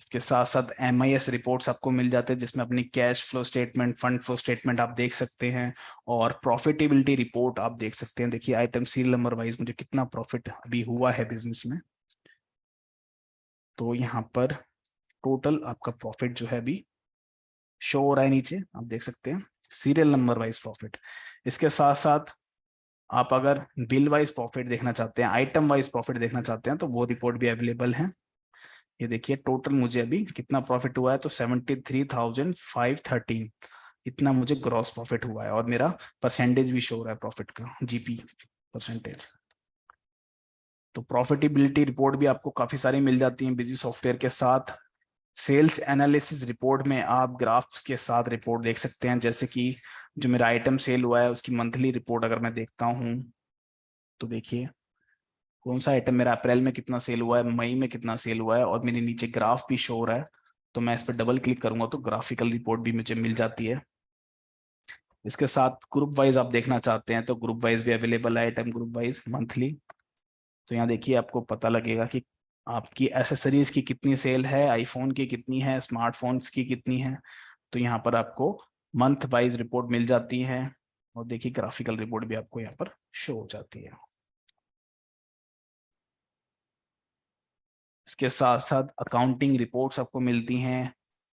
इसके साथ साथ MIS रिपोर्ट्स आपको मिल जाते हैं जिसमें अपनी cash flow statement, fund flow statement आप देख सकते हैं और प्रॉफिटेबिलिटी रिपोर्ट आप देख सकते हैं। देखिए आइटम सीरियल नंबर वाइज मुझे कितना प्रॉफिट अभी हुआ है बिजनेस में। तो यहाँ पर टोटल आपका प्रॉफिट जो है अभी शो हो रहा है नीचे, आप देख सकते हैं सीरियल नंबर वाइज प्रॉफिट। इसके साथ साथ आप अगर बिल वाइज प्रॉफिट देखना चाहते हैं, आइटम वाइज प्रॉफिट देखना चाहते हैं तो वो रिपोर्ट भी अवेलेबल है। ये देखिए टोटल मुझे अभी कितना प्रॉफिट हुआ है, तो 73,513 इतना मुझे ग्रॉस प्रॉफिट हुआ है और मेरा परसेंटेज भी शो हो रहा है प्रॉफिट का, GP परसेंटेज। तो प्रॉफिटेबिलिटी रिपोर्ट भी आपको काफी सारी मिल जाती हैं बिजी सॉफ्टवेयर के साथ। सेल्स एनालिसिस रिपोर्ट में आप ग्राफ्स के साथ रिपोर्ट देख सकते हैं, जैसे कि जो मेरा आइटम सेल हुआ है उसकी मंथली रिपोर्ट अगर मैं देखता हूं तो देखिए कौन सा आइटम मेरा अप्रैल में कितना सेल हुआ है, मई में कितना सेल हुआ है और मेरे नीचे ग्राफ भी शो हो रहा है। तो मैं इस पर डबल क्लिक करूंगा तो ग्राफिकल रिपोर्ट भी मुझे मिल जाती है। इसके साथ ग्रुप वाइज आप देखना चाहते हैं तो ग्रुप वाइज भी अवेलेबल है, आइटम ग्रुप वाइज मंथली। तो यहाँ देखिए आपको पता लगेगा कि आपकी एसेसरीज की कितनी सेल है, आईफोन की कितनी है, स्मार्टफोन्स की कितनी है। तो यहाँ पर आपको मंथ वाइज रिपोर्ट मिल जाती है और देखिए ग्राफिकल रिपोर्ट भी आपको यहाँ पर शो हो जाती है। इसके साथ साथ अकाउंटिंग रिपोर्ट्स आपको मिलती हैं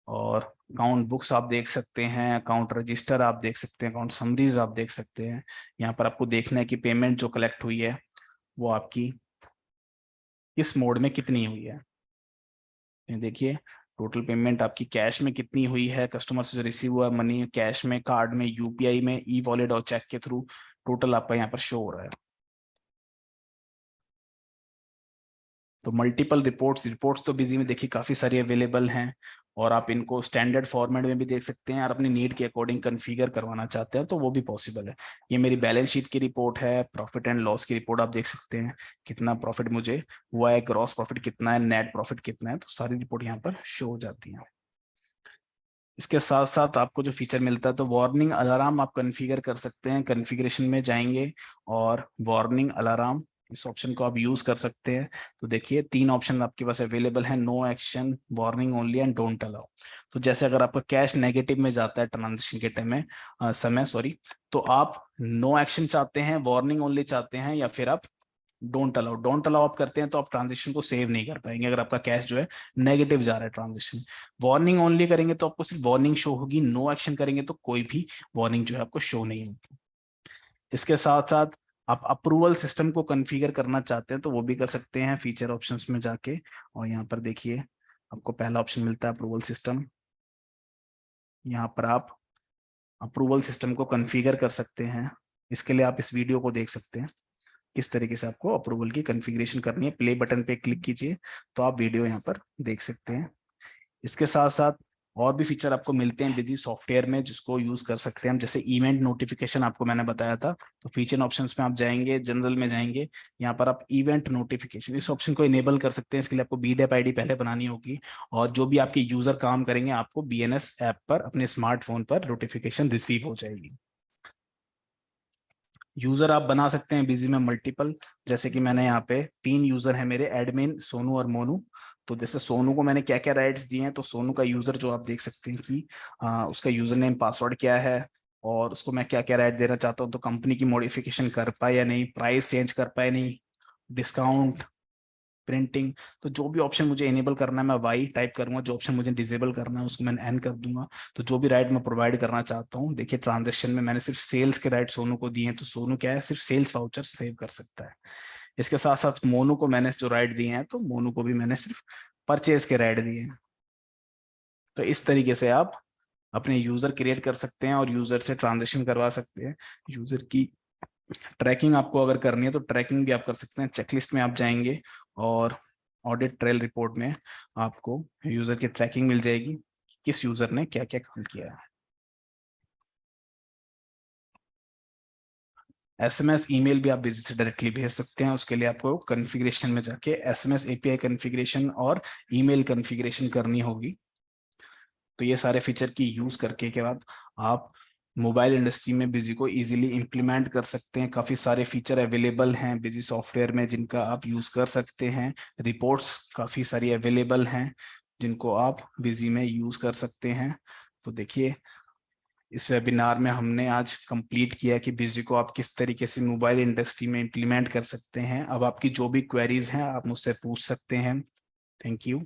और अकाउंट बुक्स आप देख सकते हैं, अकाउंट रजिस्टर आप देख सकते हैं, अकाउंट समरीज आप देख सकते हैं। यहाँ पर आपको देखना है कि पेमेंट जो कलेक्ट हुई है वो आपकी किस मोड में कितनी हुई है। ये देखिए टोटल पेमेंट आपकी कैश में कितनी हुई है, कस्टमर से जो रिसीव हुआ मनी कैश में, कार्ड में, UPI में, ई वॉलेट और चेक के थ्रू, टोटल आपका यहाँ पर शो हो रहा है। तो मल्टीपल रिपोर्ट्स तो बिजी में देखिए काफी सारी अवेलेबल हैं और आप इनको स्टैंडर्ड फॉर्मेट में भी देख सकते हैं और अपनी नीड के अकॉर्डिंग कॉन्फ़िगर करवाना चाहते हैं तो वो भी पॉसिबल है। ये मेरी बैलेंस शीट की रिपोर्ट है, प्रॉफिट एंड लॉस की रिपोर्ट आप देख सकते हैं, कितना प्रॉफिट मुझे हुआ है, ग्रॉस प्रॉफिट कितना है, नेट प्रॉफिट कितना है, तो सारी रिपोर्ट यहाँ पर शो हो जाती है। इसके साथ साथ आपको जो फीचर मिलता है तो वार्निंग अलार्म आप कॉन्फ़िगर कर सकते हैं, कॉन्फ़िगरेशन में जाएंगे और वार्निंग अलार्म इस ऑप्शन को आप यूज कर सकते हैं। तो देखिए 3 ऑप्शन आपके पास अवेलेबल है, no action, warning only and don't allow. तो जैसे अगर आपका कैश नेगेटिव में जाता है ट्रांजेक्शन के टाइम में समय सॉरी, तो आप नो एक्शन चाहते हैं, वार्निंग ओनली चाहते हैं या फिर आप डोंट अलाउ आप करते हैं तो आप ट्रांजेक्शन को सेव नहीं कर पाएंगे अगर आपका कैश जो है नेगेटिव जा रहा है ट्रांजेक्शन। वार्निंग ओनली करेंगे तो आपको सिर्फ वार्निंग शो होगी, नो एक्शन करेंगे तो कोई भी वार्निंग जो है आपको शो नहीं होगी। इसके साथ साथ आप अप्रूवल सिस्टम को कॉन्फ़िगर करना चाहते हैं तो वो भी कर सकते हैं फीचर ऑप्शंस में जाके। और यहाँ पर देखिए आपको पहला ऑप्शन मिलता है अप्रूवल सिस्टम। यहाँ पर आप अप्रूवल सिस्टम को कॉन्फ़िगर कर सकते हैं। इसके लिए आप इस वीडियो को देख सकते हैं किस तरीके से आपको अप्रूवल की कॉन्फ़िगरेशन करनी है। प्ले बटन पे क्लिक कीजिए तो आप वीडियो यहाँ पर देख सकते हैं। इसके साथ साथ और भी फीचर आपको मिलते हैं बिजी सॉफ्टवेयर में जिसको यूज कर सकते हैं हम, जैसे इवेंट नोटिफिकेशन आपको मैंने बताया था। तो फीचर ऑप्शंस में आप जाएंगे, जनरल में जाएंगे, यहाँ पर आप इवेंट नोटिफिकेशन इस ऑप्शन को इनेबल कर सकते हैं। इसके लिए आपको BDEP ID पहले बनानी होगी और जो भी आपके यूजर काम करेंगे आपको BNS ऐप पर अपने स्मार्टफोन पर नोटिफिकेशन रिसीव हो जाएगी। यूजर आप बना सकते हैं बिजी में मल्टीपल, जैसे कि मैंने यहाँ पे 3 यूजर हैं मेरे, एडमिन, सोनू और मोनू। तो जैसे सोनू को मैंने क्या क्या राइट्स दिए हैं तो सोनू का यूजर जो आप देख सकते हैं कि उसका यूजर नेम पासवर्ड क्या है और उसको मैं क्या क्या राइट देना चाहता हूँ, तो कंपनी की मॉडिफिकेशन कर पाए या नहीं, प्राइस चेंज कर पाए नहीं, डिस्काउंट, प्रिंटिंग। तो जो भी ऑप्शन मुझे इनेबल करना है मैं वाई टाइप करूंगा, जो ऑप्शन मुझे डिसेबल करना है उसको मैं एन कर दूंगा। तो जो भी राइट मैं प्रोवाइड करना चाहता हूँ, देखिए ट्रांजेक्शन में मैंने सिर्फ सेल्स के राइट सोनू को दिए हैं, तो सोनू क्या है सिर्फ सेल्स वाउचर सेव कर सकता है। इसके साथ साथ मोनू को मैंने जो राइट दिए हैं, तो मोनू को भी मैंने सिर्फ परचेज के राइट दिए हैं। तो इस तरीके से आप अपने यूजर क्रिएट कर सकते हैं और यूजर से ट्रांजेक्शन करवा सकते हैं। यूजर की ट्रैकिंग आपको अगर करनी है तो ट्रैकिंग भी आप कर सकते हैं। चेकलिस्ट में आप जाएंगे और ऑडिट ट्रेल रिपोर्ट में आपको यूजर की ट्रैकिंग मिल जाएगी, किस यूजर ने क्या क्या काम किया है। एसएमएस ईमेल भी आप बिजी से डायरेक्टली भेज सकते हैं। उसके लिए आपको कॉन्फ़िगरेशन में जाके एसएमएस एपीआई कॉन्फ़िगरेशन और ईमेल कॉन्फ़िगरेशन करनी होगी। तो ये सारे फीचर की यूज करके के बाद आप मोबाइल इंडस्ट्री में बिजी को इजीली इंप्लीमेंट कर सकते हैं। काफी सारे फीचर अवेलेबल हैं बिजी सॉफ्टवेयर में जिनका आप यूज कर सकते हैं। रिपोर्ट्स काफी सारी अवेलेबल हैं जिनको आप बिजी में यूज कर सकते हैं। तो देखिए इस वेबिनार में हमने आज कंप्लीट किया कि बिजी को आप किस तरीके से मोबाइल इंडस्ट्री में इंप्लीमेंट कर सकते हैं। अब आपकी जो भी क्वेरीज हैं आप मुझसे पूछ सकते हैं। Thank you.